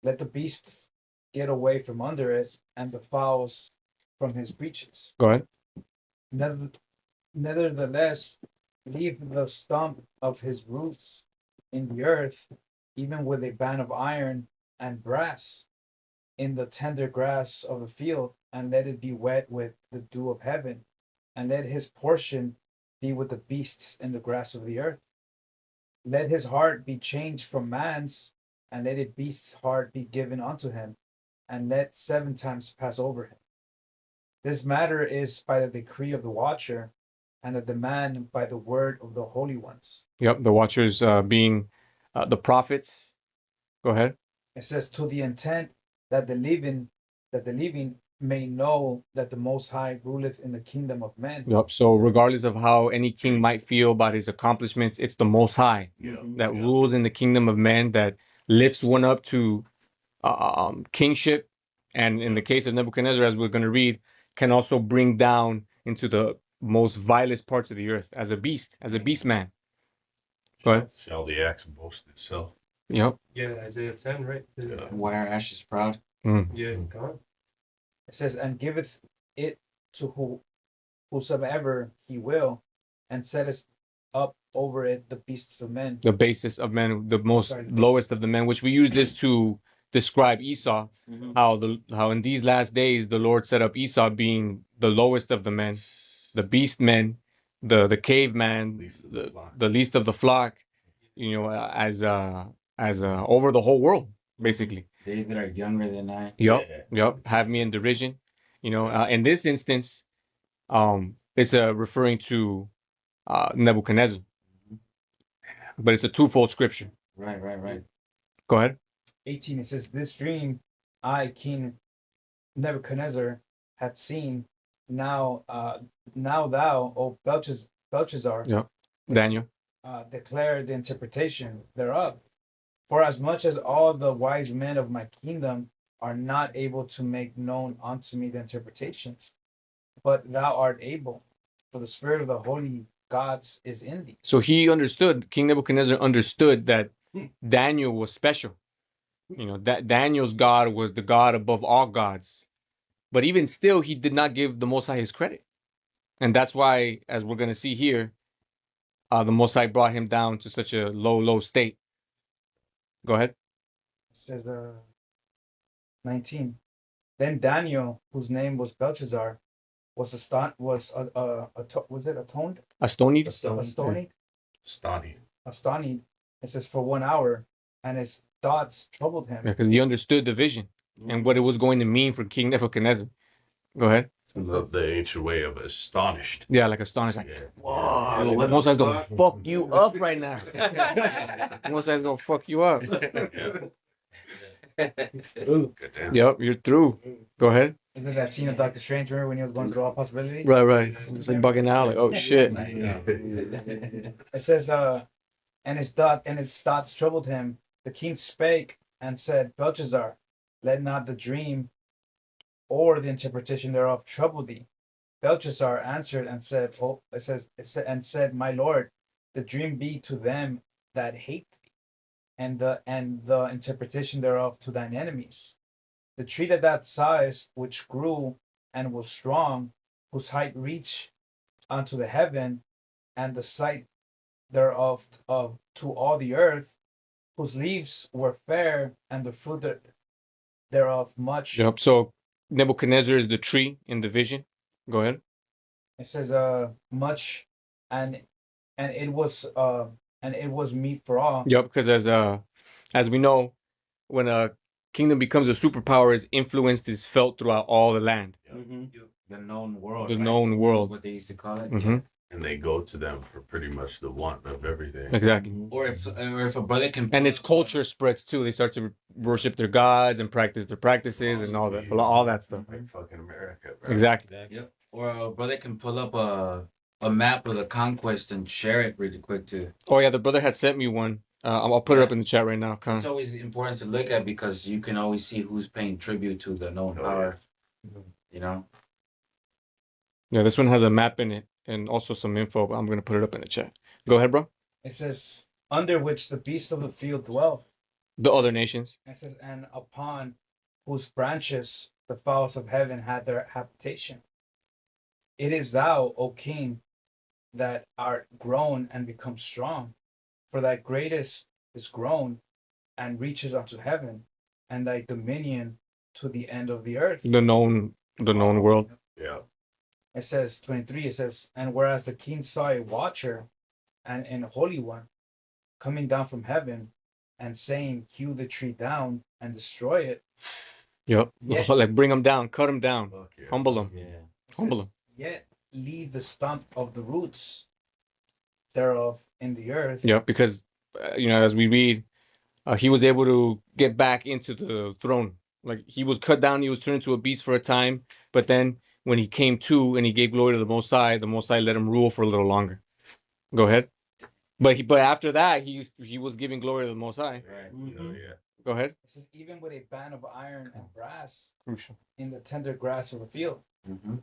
Let the beasts get away from under it, and the fowls from his breaches. Go ahead. Nevertheless, leave the stump of his roots in the earth, even with a band of iron and brass, in the tender grass of the field, and let it be wet with the dew of heaven, and let his portion be with the beasts in the grass of the earth. Let his heart be changed from man's, and let a beast's heart be given unto him, and let 7 times pass over him. This matter is by the decree of the watcher, and the demand by the word of the holy ones. Yep. The watchers being the prophets. Go ahead. It says, to the intent that the living may know that the Most High ruleth in the kingdom of men. Yep. So regardless of how any king might feel about his accomplishments, it's the Most High that rules in the kingdom of men, that lifts one up to kingship, and in the case of Nebuchadnezzar, as we're going to read, can also bring down into the most vilest parts of the earth as a beast man. Go ahead. Shall the axe boast itself? Yep. Yeah, Isaiah 10, right? Yeah. Why are ashes proud? Yeah, God. It says, and giveth it to whosoever he will, and setteth up over it the beasts of men. The basis of men, the most Sorry. lowest of the men, which we use this to describe Esau, how in these last days the Lord set up Esau being the lowest of the men, the beast men, the caveman, the least of the flock, as over the whole world, basically. They that are younger than I. Yep. Have me in derision. In this instance, it's referring to Nebuchadnezzar, but it's a twofold scripture. Right. Go ahead. 18, it says, this dream I, King Nebuchadnezzar, had seen. Now thou, O Belshazzar, Yep. Daniel. declare the interpretation thereof. For as much as all the wise men of my kingdom are not able to make known unto me the interpretations, but thou art able, for the spirit of the holy gods is in thee. So King Nebuchadnezzar understood that Daniel was special. That Daniel's God was the God above all gods. But even still, he did not give the Most High his credit. And that's why, as we're going to see here, the Most High brought him down to such a low state. Go ahead. It says 19. Then Daniel, whose name was Belshazzar, was atoned? Astonied. Astonied. It says for 1 hour, and his thoughts troubled him. Because he understood the vision and what it was going to mean for King Nebuchadnezzar. Go ahead. The ancient way of astonished. Yeah, like astonished. Like, whoa, Most High's going to fuck you up right now. Most High's going to fuck you up. Yep, you're through. Go ahead. Is it that scene of Doctor Strange, remember when he was going through all possibilities? Right. It's like bugging out, like, oh shit. It says, and his thoughts troubled him. The king spake and said, Belshazzar, let not the dream or the interpretation thereof trouble thee. Belshazzar answered and said, my lord, the dream be to them that hate thee, and the interpretation thereof to thine enemies. The tree that thou sawest, which grew and was strong, whose height reached unto the heaven, and the sight thereof to all the earth, whose leaves were fair, and the fruit thereof much. Yep. So Nebuchadnezzar is the tree in the vision. Go ahead. It says much, and it was meat for all. Yep. Because as we know, when a kingdom becomes a superpower, its influence is felt throughout all the land. The known world. The known world. What they used to call it. And they go to them for pretty much the want of everything. Exactly. Or if a brother can. And its culture spreads too. They start to worship their gods and practice their practices and all that stuff. Like fucking America, bro. Exactly. Yep. Or a brother can pull up a map of the conquest and share it really quick too. Oh yeah, the brother had sent me one. I'll put it up in the chat right now. It's always important to look at because you can always see who's paying tribute to the known power. Yeah, this one has a map in it and also some info, but I'm going to put it up in the chat. Go ahead, bro. It says, under which the beasts of the field dwell. The other nations. It says, and upon whose branches the fowls of heaven had their habitation. It is thou, O king, that art grown and become strong, for thy greatest is grown and reaches unto heaven, and thy dominion to the end of the earth. The known world. Yeah. It says 23. It says, and whereas the king saw a watcher and a holy one coming down from heaven, and saying, hew the tree down and destroy it. Yep. Yet, like bring them down, cut them down, humble them. Yeah. Humble them. Yet leave the stump of the roots thereof in the earth. Yeah, because as we read, he was able to get back into the throne Like he was cut down, he was turned into a beast for a time, but then when he came to and he gave glory to the Most High let him rule for a little longer. Go ahead. But after that, he was giving glory to the Most High. Right. Yeah. Go ahead. It says, even with a band of iron and brass Crucial. in the tender grass of a field, Mm-hmm.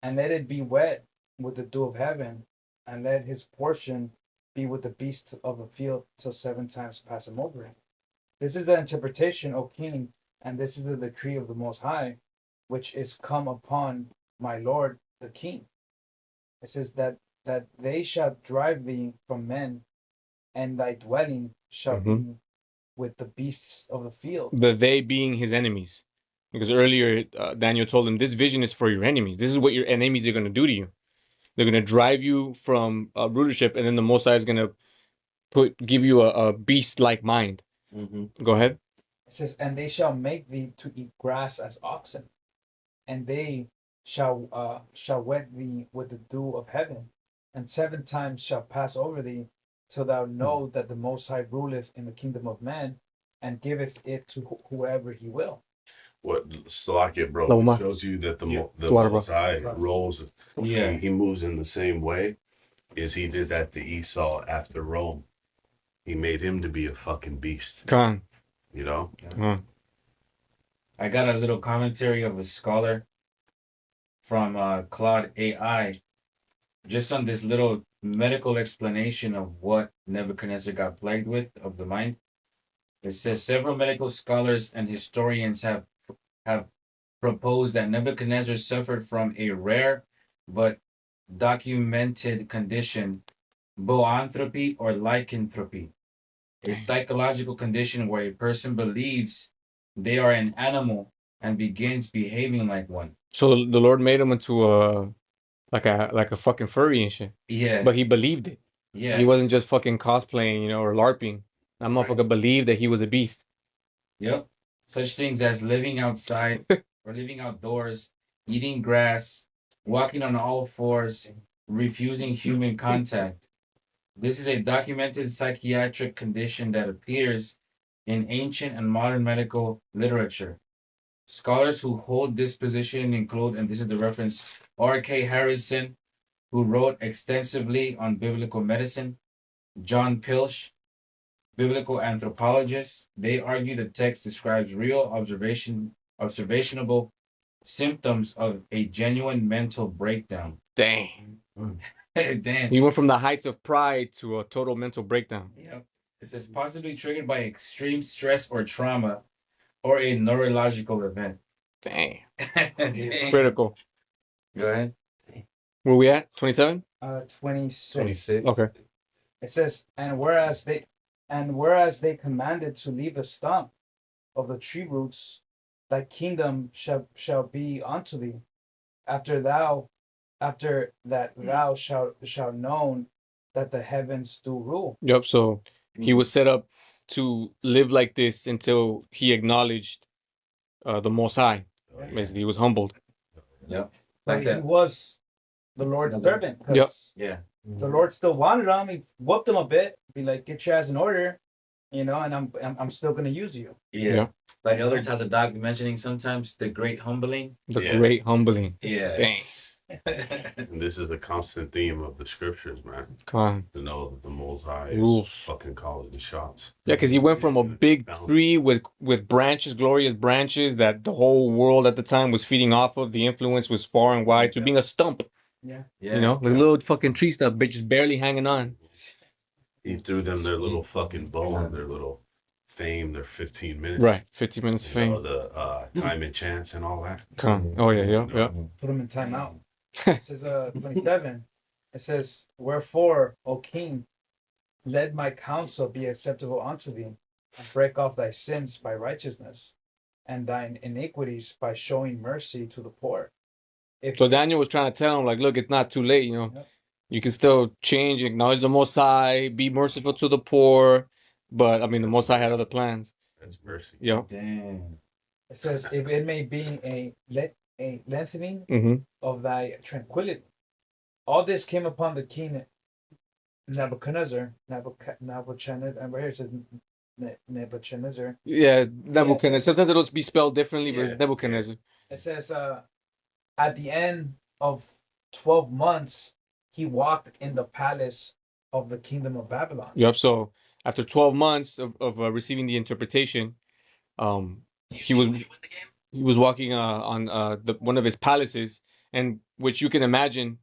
and let it be wet with the dew of heaven, and let his portion be with the beasts of the field till 7 times pass him over it. This is the interpretation, O king, and this is the decree of the Most High, which is come upon my lord the king. It says that they shall drive thee from men, and thy dwelling shall be with the beasts of the field. The they being his enemies. Because earlier Daniel told him this vision is for your enemies. This is what your enemies are going to do to you. They're going to drive you from rulership, and then the Most High is going to give you a beast-like mind. Mm-hmm. Go ahead. It says, and they shall make thee to eat grass as oxen, and they shall wet thee with the dew of heaven, and 7 times shall pass over thee, till thou know that the Most High ruleth in the kingdom of man, and giveth it to whoever he will. What Slovakia, bro, Loma. shows you that the Water, bro. Most High rolls. Yeah. He moves in the same way. Is he did that to Esau after Rome? He made him to be a fucking beast. Come on. You know. Come on. I got a little commentary of a scholar from Claude AI, just on this little medical explanation of what Nebuchadnezzar got plagued with of the mind. It says several medical scholars and historians have proposed that Nebuchadnezzar suffered from a rare but documented condition, boanthropy or lycanthropy, a psychological condition where a person believes they are an animal and begins behaving like one. So the Lord made him into like a fucking furry and shit. Yeah. But he believed it. Yeah. He wasn't just fucking cosplaying, or LARPing. That motherfucker believed that he was a beast. Yep. Such things as living outside or living outdoors, eating grass, walking on all fours, refusing human contact. This is a documented psychiatric condition that appears in ancient and modern medical literature. Scholars who hold this position include, and this is the reference, R.K. Harrison, who wrote extensively on biblical medicine, John Pilch, biblical anthropologists. They argue the text describes real observationable symptoms of a genuine mental breakdown. Dang. Damn. He went from the heights of pride to a total mental breakdown. Yep. It says possibly triggered by extreme stress or trauma or a neurological event. Dang. Dang. Critical. Go ahead. Where we at? 27? 26. Okay. It says, and whereas they commanded to leave the stump of the tree roots, thy kingdom shall be unto thee, after that thou shalt known that the heavens do rule. Yep. So he was set up to live like this until he acknowledged the Most High. Basically, he was humbled. Yep. But Like he that. was the Lord's servant, Yep. because Yeah. the Lord still wanted him. He whooped him a bit, be like, get your ass in order, and I'm still gonna use you. Yeah. Yeah. Like Elder has a doc mentioning sometimes the great humbling. The Yeah. great humbling. Yeah. Dang. And this is a constant theme of the scriptures, man. Come on. To know that the Most High Rules. is fucking calling the shots. Yeah, because he went from a big tree with branches, glorious branches that the whole world at the time was feeding off of. The influence was far and wide, to being a stump. Yeah. Yeah. Like a little fucking tree stump, but just barely hanging on. He threw them their little fucking bone, their little fame, their 15 minutes. Right. 15 minutes of You know, fame. the time and chance and all that. Come on. Oh, yeah, yeah. Put him in timeout. It says 27. It says, wherefore, O king, let my counsel be acceptable unto thee, and break off thy sins by righteousness, and thine iniquities by showing mercy to the poor. So Daniel was trying to tell him, like, look, it's not too late, Yep. You can still change, acknowledge the Most High, be merciful to the poor. But, I mean, the Most High had other plans. That's mercy. Yeah. Damn. It says, if it may be a lengthening Mm-hmm. of thy tranquility. All this came upon the king Nebuchadnezzar, and right here it says Nebuchadnezzar. Yeah, Nebuchadnezzar. Sometimes it'll be spelled differently, but it's Nebuchadnezzar. It says, at the end of 12 months, he walked in the palace of the kingdom of Babylon. Yep. So after 12 months of receiving the interpretation, he was walking on one of his palaces, and which you can imagine,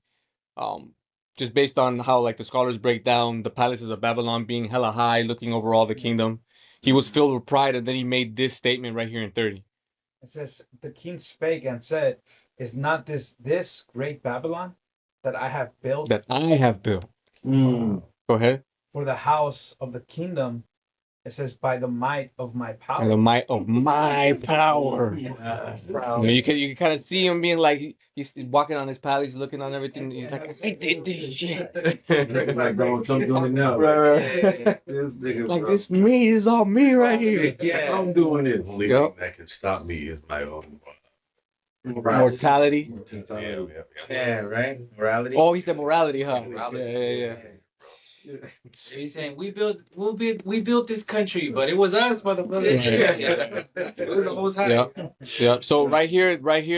um, just based on how like the scholars break down the palaces of Babylon being hella high, looking over all the kingdom. He was filled with pride, and then he made this statement right here in 30. It says, the king spake and said, is not this great Babylon that I have built That I have built. Go ahead. for the house of the kingdom? It says, by the might of my power. By the might of my power. You can kind of see him being like he's walking on his palace, he's looking on everything. He's like, I did this shit. Like Donald Trump doing it now. Right. This nigga, Like bro. this me is all me right here. Yeah, I'm doing The this. only Yep. thing that can stop me is my own. Mortality. Yeah, right. Morality. Oh, he said morality, huh? Morality. Yeah. He's saying we built this country, but it was us, motherfucker. It was the Most High. Yeah. So right here,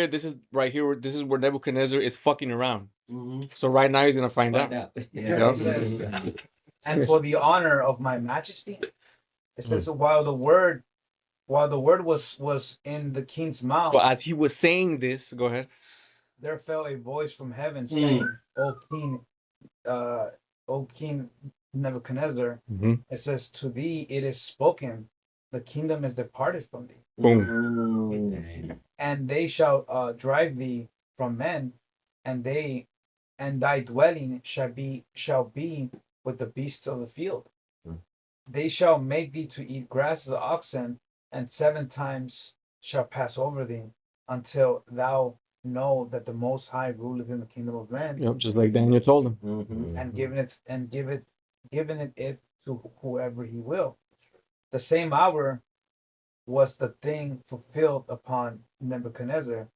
this is where Nebuchadnezzar is fucking around. So right now he's gonna find out. It says, and for the honor of my majesty. It says, while the word was in the king's mouth, But as he was saying this, go ahead. there fell a voice from heaven saying, O King Nebuchadnezzar, it says, to thee it is spoken, the kingdom is departed from thee, Boom. and they shall drive thee from men, and thy dwelling shall be with the beasts of the field. They shall make thee to eat grass as oxen, and 7 times shall pass over thee, until thou know that the Most High ruleth in the kingdom of men, Yep, just like Daniel told him. and given it to whoever he will. The same hour was the thing fulfilled upon Nebuchadnezzar,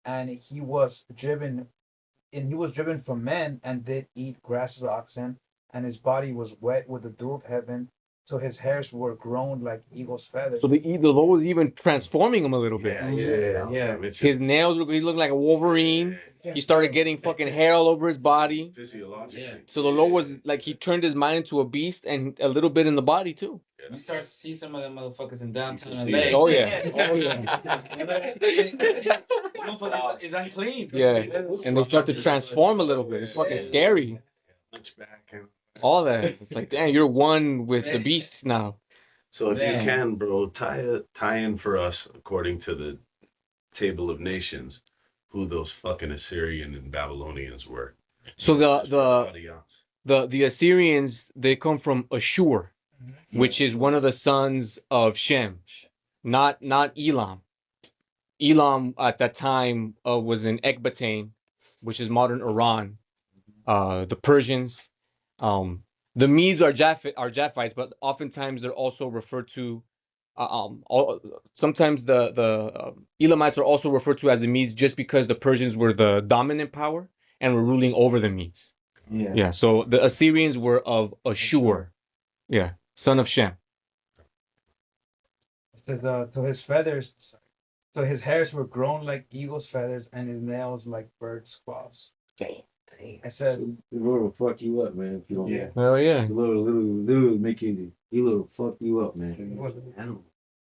and he was driven from men, and did eat grass as oxen, and his body was wet with the dew of heaven, so his hairs were grown like eagle's feathers. So the Lord was even transforming him a little bit. Yeah. His nails, he looked like a Wolverine. He started getting fucking hair all over his body. Physiologically. So the Lord was like, he turned his mind into a beast and a little bit in the body too. You start to see some of them motherfuckers in downtown see LA. that. Oh yeah. Motherfucker is unclean. Yeah. And they start to transform a little bit. It's fucking scary. Hunchback and All that. It's like, damn, you're one with the beasts now. so if Man. you can, bro, tie in for us according to the table of nations, who those fucking Assyrian and Babylonians were. So Just for audience. the Assyrians, they come from Ashur, which is one of the sons of Shem, not Elam. Elam at that time was in Ecbatane, which is modern Iran. The Persians, the Medes are Japhites, but oftentimes they're also referred to. Sometimes the Elamites are also referred to as the Medes just because the Persians were the dominant power and were ruling over the Medes. Yeah. So the Assyrians were of Ashur. Yeah. Son of Shem. It says, so his hairs were grown like eagle's feathers, and his nails like bird's claws. It says, The Lord will fuck you up, man. If you don't. Well, yeah. The Lord will make you. He will fuck you up, man.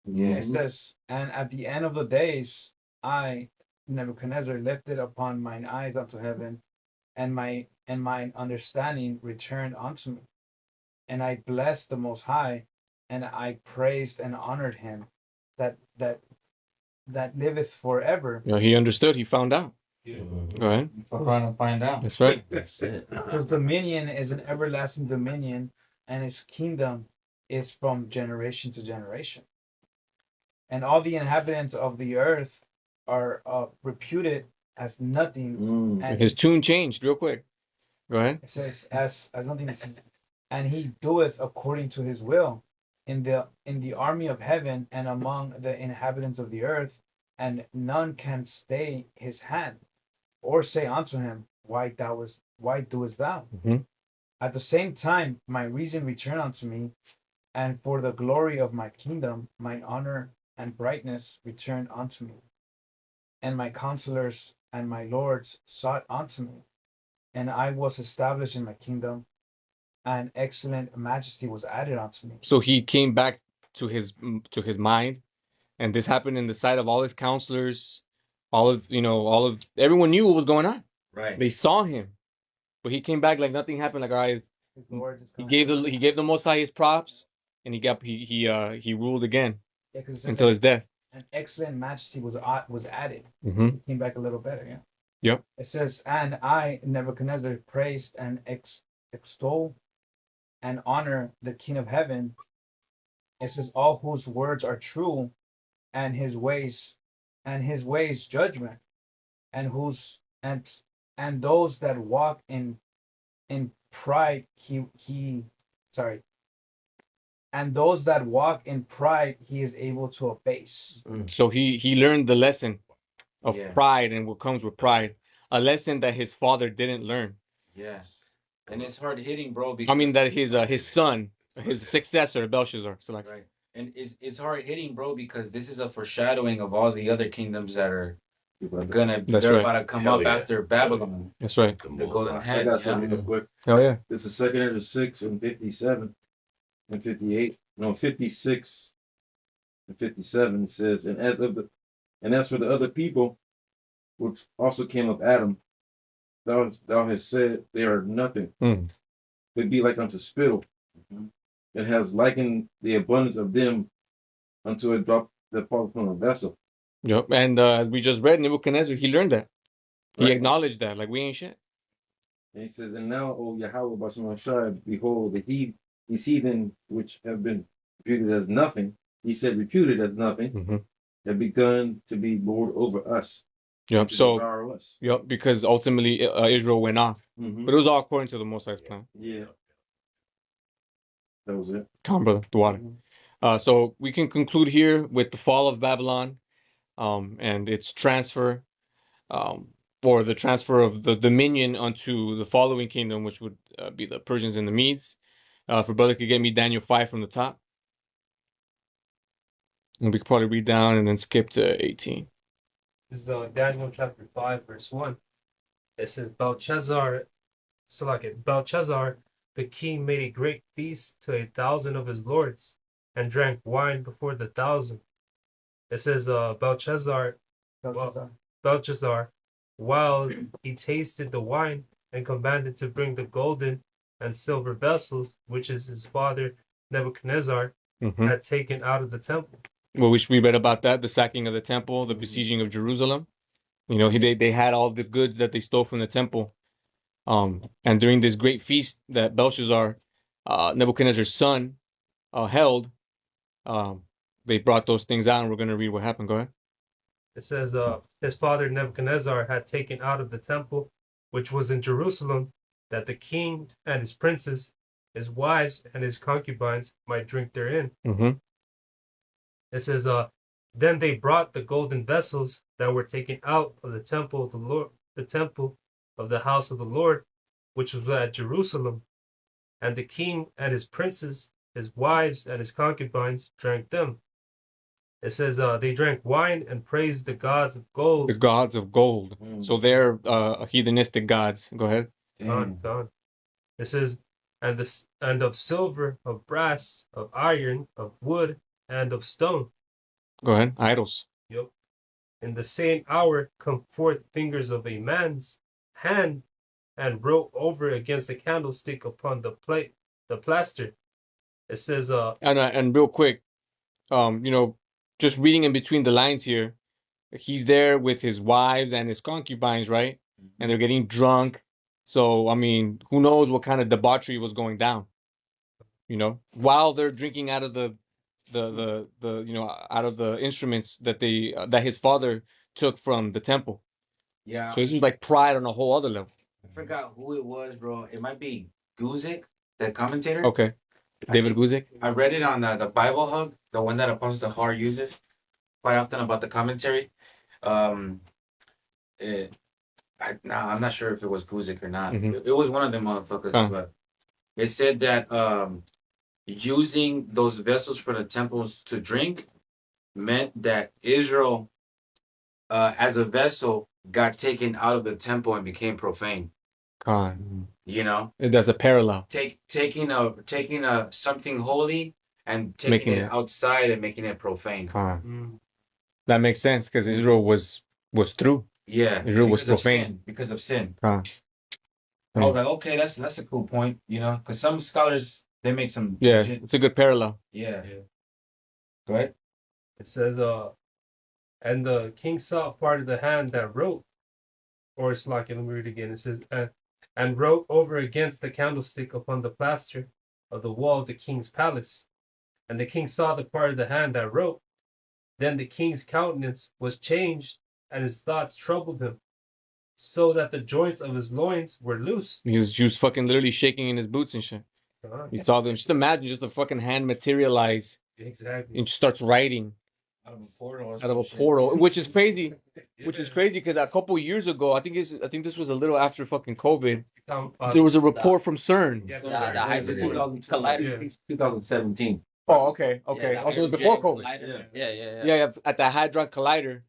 it says, and at the end of the days, I, Nebuchadnezzar, lifted upon mine eyes unto heaven, and mine understanding returned unto me. And I blessed the Most High, and I praised and honored him that liveth forever. You know, he understood. He found out. Go ahead. We're trying to find out. That's right. That's it. Whose dominion is an everlasting dominion, and his kingdom is from generation to generation. And all the inhabitants of the earth are reputed as nothing. And His tune changed real quick. Go ahead. it says as nothing. It says, and he doeth according to his will in the army of heaven and among the inhabitants of the earth, and none can stay his hand, or say unto him, why doest thou? Mhm. At the same time, my reason returned unto me, And for the glory of my kingdom, my honor and brightness returned unto me. And my counselors and my lords sought unto me, and I was established in my kingdom, and excellent majesty was added unto me. So he came back to his mind, and this happened in the sight of all his counselors, all of everyone knew what was going on. Right. They saw him, but he came back like nothing happened. Like, all right, His Lord is he gave the Most High his props, and he ruled again until his death. and excellent majesty was added. Mm-hmm. He came back a little better, yeah. Yep. It says, and I, Nebuchadnezzar, praised and extol and honor the King of heaven. It says, all whose words are true, and his ways judgment, and those that walk in pride and those that walk in pride he is able to abase. So he learned the lesson of Yeah. pride and what comes with pride, a lesson that his father didn't learn. Yeah. And it's hard hitting, bro. Because, I mean that his son, his successor, Belshazzar. So like, right. And it's hard hitting, bro, because this is a foreshadowing of all the other kingdoms that are about to come up after Babylon. That's right. The golden I head. got something real quick. Oh yeah. This is 2 Ezra 6 and 57 and 58. No, 56 and 57. It says, and as for the other people, which also came of Adam, thou hast said they are nothing. They be like unto spittle. It has likened the abundance of them unto a drop that falls from a vessel. Yep. And as we just read, Nebuchadnezzar, he learned that. He Right. acknowledged that, like we ain't shit. And he says, and now, O Yahweh Bashem Shai, behold, these heathen which have been reputed as nothing, he said reputed as nothing, have begun to be lord over us. Yep. To So, devour us. yep, because ultimately Israel went off. But it was all according to the Most High's plan. Yeah. That was it. Come on, brother, the water. So we can conclude here with the fall of Babylon, and its transfer, or the transfer of the dominion onto the following kingdom, which would be the Persians and the Medes. If a brother could get me Daniel 5 from the top. And we could probably read down and then skip to 18. This is Daniel chapter 5, verse 1. It says, Belshazzar, the king, made a great feast to 1,000 of his lords, and drank wine before the 1,000. It says, Belshazzar, while he tasted the wine, and commanded to bring the golden and silver vessels, which is his father Nebuchadnezzar had taken out of the temple. Well, we read about that, the sacking of the temple, the besieging of Jerusalem. You know, they had all the goods that they stole from the temple. And during this great feast that Belshazzar, Nebuchadnezzar's son, held, they brought those things out, and we're going to read what happened. Go ahead. It says, his father Nebuchadnezzar had taken out of the temple, which was in Jerusalem, that the king and his princes, his wives, and his concubines might drink therein. It says, then they brought the golden vessels that were taken out of the temple of the Lord, the temple of the house of the Lord, which was at Jerusalem. And the king and his princes, his wives, and his concubines drank them. It says, they drank wine and praised the gods of gold. The gods of gold. So they're heathenistic gods. Go ahead. God. It says, and of silver, of brass, of iron, of wood, and of stone. Go ahead. Idols. Yep. In the same hour come forth fingers of a man's hand, and wrote over against the candlestick upon the plaster. It says, and real quick, just reading in between the lines here, he's there with his wives and his concubines, right? And they're getting drunk. So, I mean, who knows what kind of debauchery was going down, while they're drinking out of the out of the instruments that his father took from the temple. Yeah. So this is like pride on a whole other level. I forgot who it was, bro. It might be Guzik, the commentator. Okay. David Guzik. I read it on the Bible Hub, the one that Apostle Har uses quite often about the commentary. I'm not sure if it was Guzik or not. It was one of them motherfuckers, but it said that using those vessels for the temples to drink meant that Israel, as a vessel, got taken out of the temple and became profane. Con. You know, That's a parallel. taking a something holy and taking Making it it. outside and making it profane. Con. That makes sense because Israel was through. Yeah, Israel was because of profane. sin. Because of sin. Con. I was like, okay, that's a cool point, you know, because some scholars they make some Yeah, legit, it's a good parallel. yeah. Yeah. Go ahead. It says, and the king saw part of the hand that wrote, or it's like, let me read it again. It says, and wrote over against the candlestick upon the plaster of the wall of the king's palace. And the king saw the part of the hand that wrote. Then the king's countenance was changed, and his thoughts troubled him, so that the joints of his loins were loose. He was fucking literally shaking in his boots and shit. He saw them. Just imagine just a fucking hand materialize Exactly. and just starts writing Out of a portal. out of a portal, which is crazy. Which is crazy because a couple years ago, I think this was a little after fucking COVID. There was a report from CERN. Yeah, The hydrogen 2017. Oh, okay. Yeah, Also before COVID. Yeah. Yeah, at the Hadron Collider,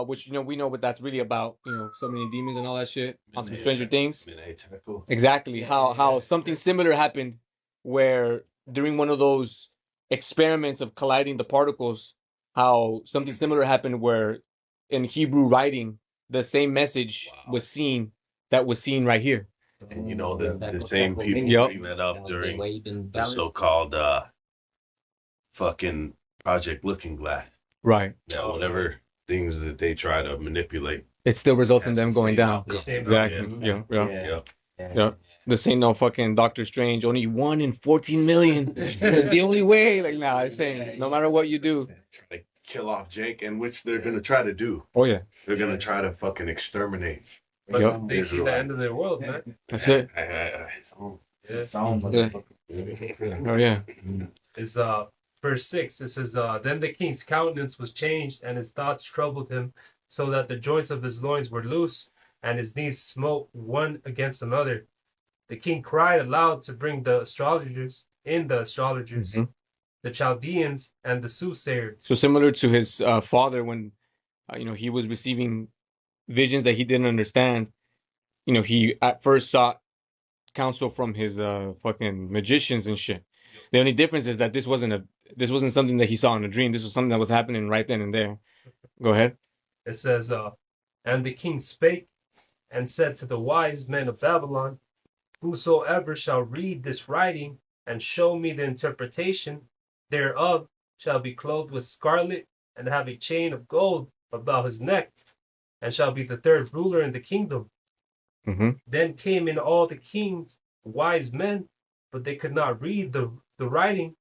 which we know what that's really about. Summoning demons and all that shit on some Stranger Things. Exactly. How something similar happened, where during one of those experiments of colliding the particles, how something similar happened where in Hebrew writing the same message was seen that was seen right here. And the same people Yep. bring that up during the so-called fucking Project Looking Glass. Right. Yeah, whatever things that they try to manipulate. It still results in Has them the going same down. outcome. Exactly. Yeah. Yeah. This ain't no fucking Doctor Strange. Only 1 in 14 million. It's the only way. Like, nah, it's saying no matter what you do. Try to kill off Jake, and which they're gonna try to do. Oh yeah. They're gonna try to fucking exterminate. But Yep. they see the end of their world, man. That's it. It's on. Yeah. Oh yeah. Is verse 6. It says, then the king's countenance was changed, and his thoughts troubled him, so that the joints of his loins were loose, and his knees smote one against another. The king cried aloud to bring the astrologers, Mhm. the Chaldeans, and the soothsayers. So similar to his father when he was receiving visions that he didn't understand. He at first sought counsel from his fucking magicians and shit. The only difference is that this wasn't something that he saw in a dream. This was something that was happening right then and there. Go ahead. It says, and the king spake and said to the wise men of Babylon, whosoever shall read this writing and show me the interpretation thereof shall be clothed with scarlet and have a chain of gold about his neck, and shall be the third ruler in the kingdom. Mm-hmm. Then came in all the king's wise men, but they could not read the writing,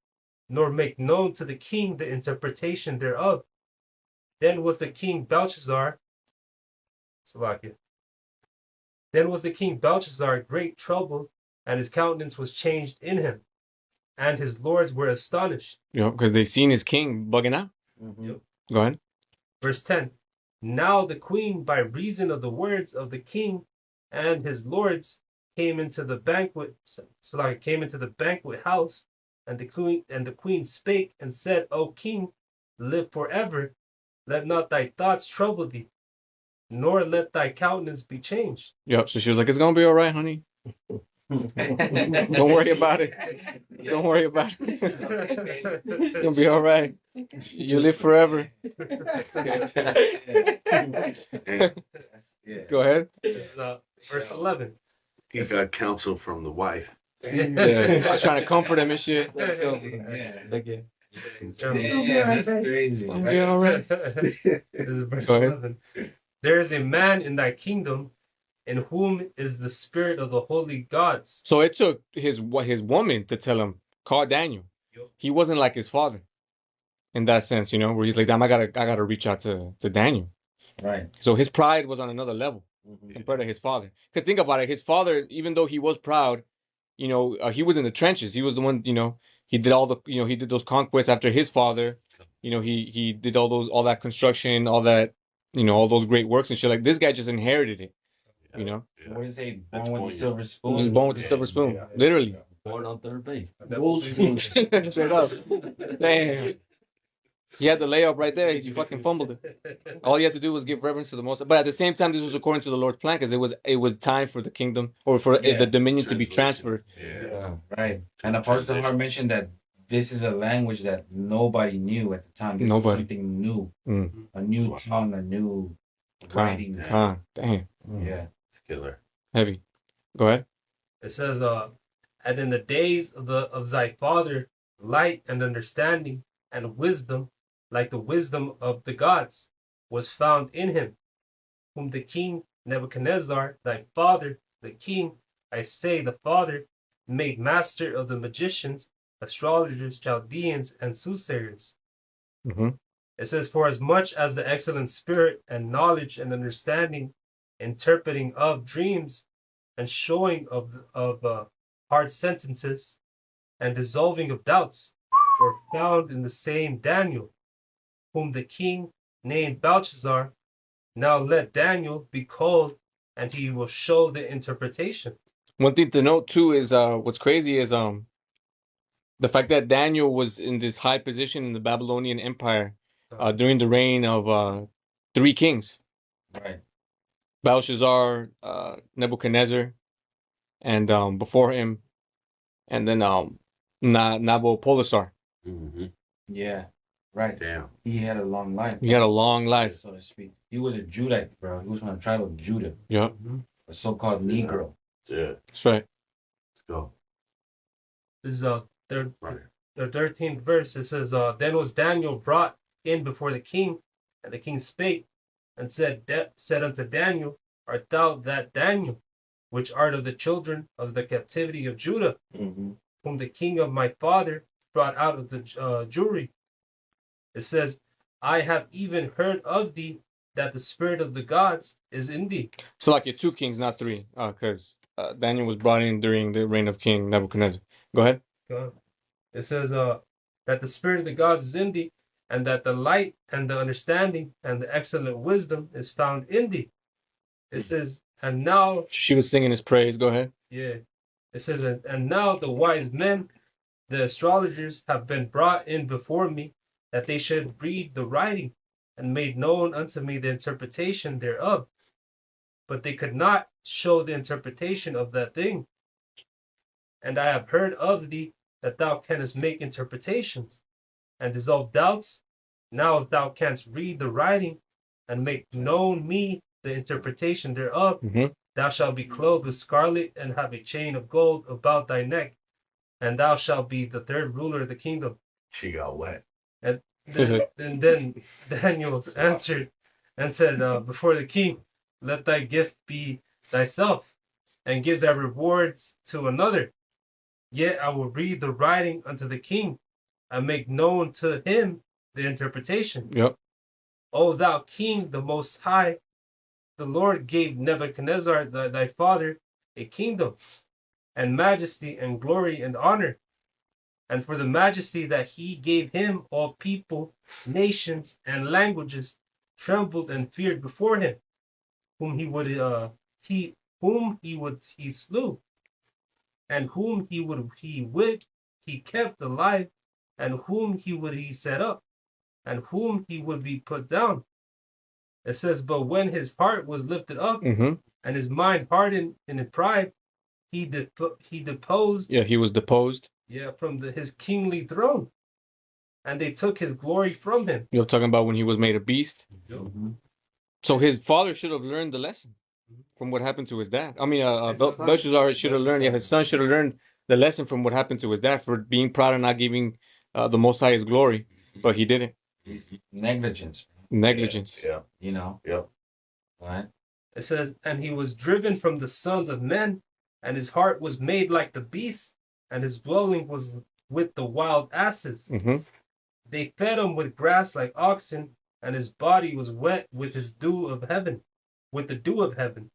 nor make known to the king the interpretation thereof. Then was the king Belshazzar, great troubled, and his countenance was changed in him, and his lords were astonished. Because they seen his king bugging out. Mm-hmm. Go ahead. Verse 10. Now the queen, by reason of the words of the king and his lords, came into the banquet house, and the queen spake and said, O king, live forever. Let not thy thoughts trouble thee, nor let thy countenance be changed. Yep. So she was like, "It's gonna be all right, honey. Don't worry about it. Don't worry about it. It's gonna be all right. You live forever." Go ahead. Verse 11. He got counsel from the wife. Yeah, she's trying to comfort him and shit. That's crazy. It's gonna be all right. This is verse Go ahead. 11. There is a man in thy kingdom in whom is the spirit of the holy gods. So it took his woman to tell him, call Daniel. He wasn't like his father in that sense, where he's like, damn, I gotta reach out to Daniel. Right. So his pride was on another level compared to his father. Because think about it, his father, even though he was proud, he was in the trenches. He was the one, he did all the, he did those conquests after his father. He did all that construction, all that, all those great works and shit. Like this guy just inherited it. What do you say? That's Born with a silver spoon. He was born with a silver spoon, literally. Born on third base. Straight up. Damn. You had the layup right there. You fucking fumbled it. All you had to do was give reverence to the Most. But at the same time, this was according to the Lord's plan, because it was time for the kingdom, or for the dominion to be transferred. Yeah, right. And Apostle Hart mentioned that this is a language that nobody knew at the time. This was something new, a new tongue, a new writing. Damn. Yeah. It's killer. Heavy. Go ahead. It says, and in the days of thy father, light and understanding and wisdom, like the wisdom of the gods, was found in him, whom the king Nebuchadnezzar, thy father, the king, I say the father, made master of the magicians, astrologers, Chaldeans, and soothsayers. It says, for as much as the excellent spirit and knowledge and understanding, interpreting of dreams, and showing of hard sentences, and dissolving of doubts, were found in the same Daniel, whom the king named Belshazzar. Now let Daniel be called, and he will show the interpretation. One thing to note too is what's crazy is the fact that Daniel was in this high position in the Babylonian Empire during the reign of 3 kings. Right. Belshazzar, Nebuchadnezzar, and before him, and then Nabopolassar. Yeah. Right. Damn. He had a long life. He had a long life, so to speak. He was a Judite, bro. He was from the tribe of Judah. Yeah. A so-called Negro. Yeah. That's right. Let's go. This is the 13th verse. It says, then was Daniel brought in before the king, and the king spake and said unto Daniel, art thou that Daniel, which art of the children of the captivity of Judah, whom the king of my father brought out of the Jewry? It says, I have even heard of thee, that the spirit of the gods is in thee. So like 2 kings, not 3, because Daniel was brought in during the reign of King Nebuchadnezzar. Go ahead. It says that the spirit of the gods is in thee, and that the light and the understanding and the excellent wisdom is found in thee. It says, and now... She was singing his praise. Go ahead. Yeah. It says, and now the wise men, the astrologers, have been brought in before me, that they should read the writing, and made known unto me the interpretation thereof. But they could not show the interpretation of that thing. And I have heard of thee, that thou canst make interpretations, and dissolve doubts. Now if thou canst read the writing, and make known me the interpretation thereof, thou shalt be clothed with scarlet, and have a chain of gold about thy neck, and thou shalt be the 3rd ruler of the kingdom. She got wet. And then Daniel answered and said, before the king, let thy gift be thyself, and give thy rewards to another. Yet I will read the writing unto the king, and make known to him the interpretation. Yep. O thou king, the most high, the Lord gave Nebuchadnezzar thy father a kingdom, and majesty, and glory, and honor. And for the majesty that he gave him, all people, nations, and languages trembled and feared before him, whom he slew, and whom he kept alive, and whom he set up, and whom he would be put down. It says, but when his heart was lifted up, and his mind hardened in pride, he deposed. Yeah, he was deposed. Yeah, from his kingly throne, and they took his glory from him. You're talking about when he was made a beast. So his father should have learned the lesson from what happened to his dad. I mean, Belshazzar should have learned. Yeah, his son should have learned the lesson from what happened to his dad for being proud and not giving the Most High his glory, but he didn't. Negligence. Yeah. You know. Yep. Right. It says, and he was driven from the sons of men, and his heart was made like the beast, and his dwelling was with the wild asses. They fed him with grass like oxen, and his body was wet with the dew of heaven,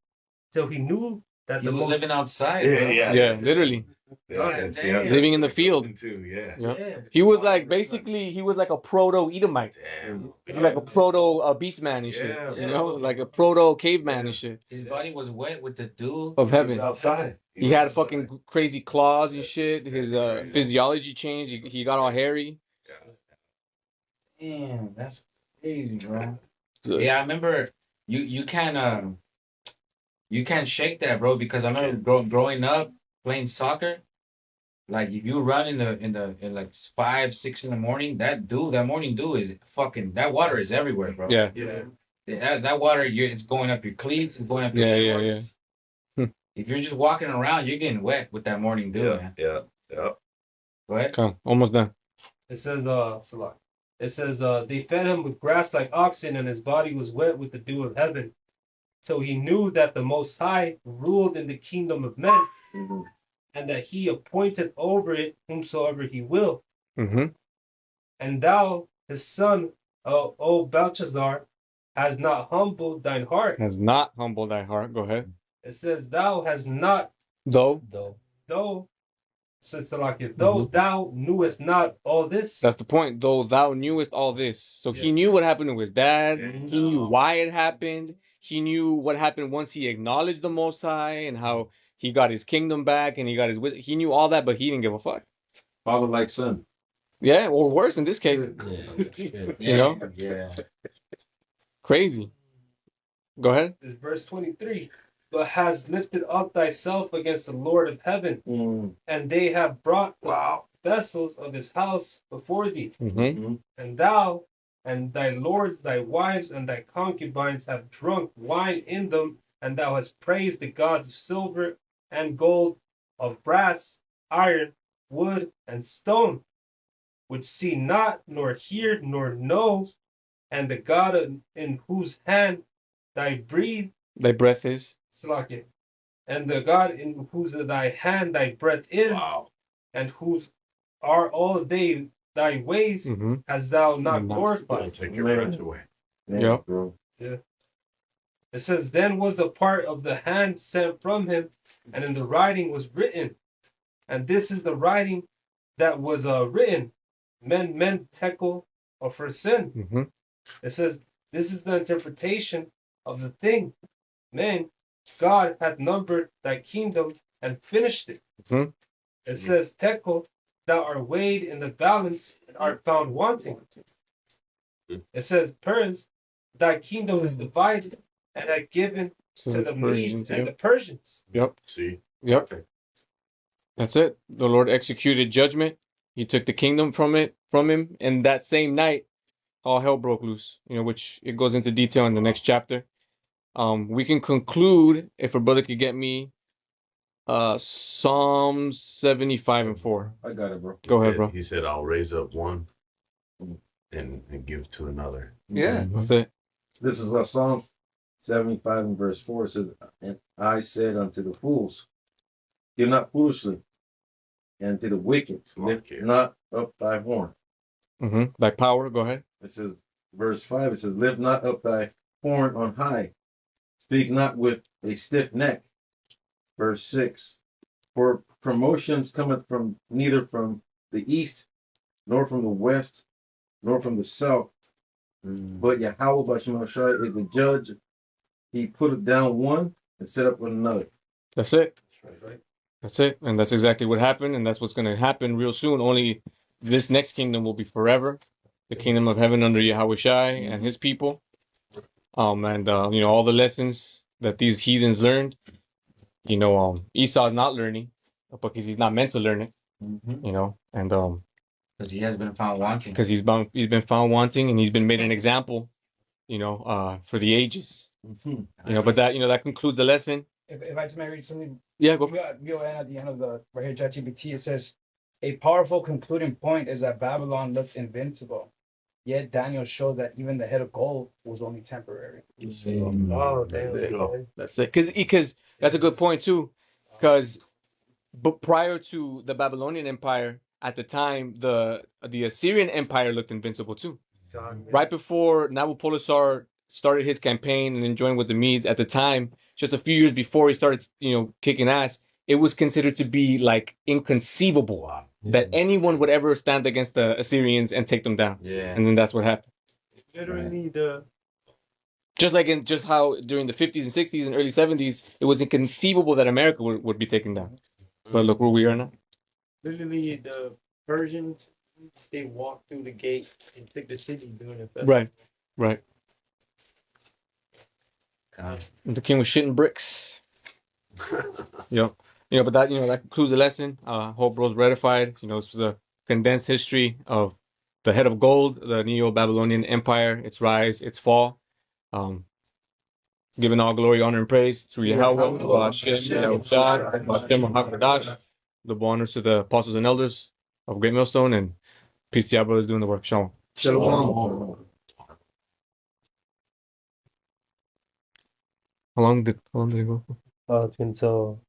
till he knew that He the was most living outside. Yeah, bro. yeah. Yeah, literally. Yeah, see, I'm Living in the just field. too, yeah. Yeah. He was like basically he was like a proto Edomite. Damn. He was like a proto beast man and shit. Yeah, You bro. know, like a proto caveman and shit His body was wet with the dew. of He was heaven. outside. He had fucking crazy claws and shit. His physiology changed. He got all hairy. Damn, that's crazy, bro. So- Yeah, I remember you can't shake that, bro, because I remember growing up playing soccer. Like if you run in like 5, 6 in the morning, that morning dew is fucking, that water is everywhere, bro. Yeah. That water, it's going up your cleats, it's going up your Yeah. shorts. If you're just walking around, you're getting wet with that morning dew, man. Yeah. Go ahead. Come, almost done. It says, they fed him with grass like oxen, and his body was wet with the dew of heaven. So he knew that the Most High ruled in the kingdom of men, and that he appointed over it whomsoever he will. Mm-hmm. And thou, his son, O Belshazzar, has not humbled thine heart. Has not humbled thy heart. Go ahead. It says, thou has not, Though. says Salakia, though thou knewest not all this. That's the point. Though thou knewest all this. So he knew what happened to his dad. He knew why it happened. He knew what happened once he acknowledged the Most High and how he got his kingdom back and he got his wisdom. He knew all that, but he didn't give a fuck. Father like son. Yeah, or worse in this case. You know? Yeah. Crazy. Go ahead. Verse 23. But has lifted up thyself against the Lord of heaven, and they have brought vessels of his house before thee. Mm-hmm. And thou and thy lords, thy wives, and thy concubines have drunk wine in them, and thou hast praised the gods of silver and gold, of brass, iron, wood, and stone, which see not, nor hear, nor know, and the God in whose hand thy breath is. Salakia, and the God in whose thy hand thy breath is, and whose are all they thy ways, hast thou not glorified. Take your breath away. Yep. Bro. Yeah. It says, then was the part of the hand sent from him, and in the writing was written. And this is the writing that was written. Men tekel, or for sin. It says, this is the interpretation of the thing. Man, God hath numbered thy kingdom and finished it. It says, tekel, thou art weighed in the balance and art found wanting. It says, Pers, thy kingdom is divided and hath given to the Medes and the Persians. Yep. See? Yep. That's it. The Lord executed judgment. He took the kingdom from him, and that same night, all hell broke loose. You know, which it goes into detail in the next chapter. We can conclude, if a brother could get me Psalm 75:4. I got it, bro. Go ahead, bro. He said, I'll raise up one and give to another. Yeah, that's it. This is Psalm 75 and verse 4. It says, and I said unto the fools, deal not foolishly, and to the wicked, lift not up thy horn. Thy power, go ahead. It says, verse 5, it says, lift not up thy horn on high, speak not with a stiff neck. Verse 6, for promotions cometh from neither from the east, nor from the west, nor from the south, but Yahweh Bashem Shai is the judge. He put down one and set up another. That's it. Right. That's it. And that's exactly what happened, and that's what's going to happen real soon. Only this next kingdom will be forever. The kingdom of heaven under Yahweh Shai and his people. And all the lessons that these heathens learned, Esau's not learning because he's not meant to learn it, and because he has been found wanting. Because he's been found wanting, and he's been made an example, for the ages. But that concludes the lesson. If I just may read something. Yeah, go. At the end of the right here, ChatGPT, it says, a powerful concluding point is that Babylon looks invincible. Yet Daniel showed that even the head of gold was only temporary. Oh, damn. That's it. Because that's a good point too. Because prior to the Babylonian Empire, at the time, the Assyrian Empire looked invincible too. Right before Nabopolassar started his campaign and then joined with the Medes at the time, just a few years before he started, kicking ass, it was considered to be like inconceivable that anyone would ever stand against the Assyrians and take them down. Yeah. And then that's what happened. Literally Just how during the 50s and 60s and early 70s, it was inconceivable that America would be taken down. But look where we are now. Literally the Persians, they walked through the gate and took the city doing it. Right. God. The king was shitting bricks. Yep. But that concludes the lesson. Hope bro's ratified. This was a condensed history of the head of gold, the Neo-Babylonian Empire, its rise, its fall. Giving all glory, honor, and praise to Yahweh, double honors to the apostles and elders of Great Millstone, and peace to y'all brothers doing the work. Shalom. Shalom. How long did it go for? Until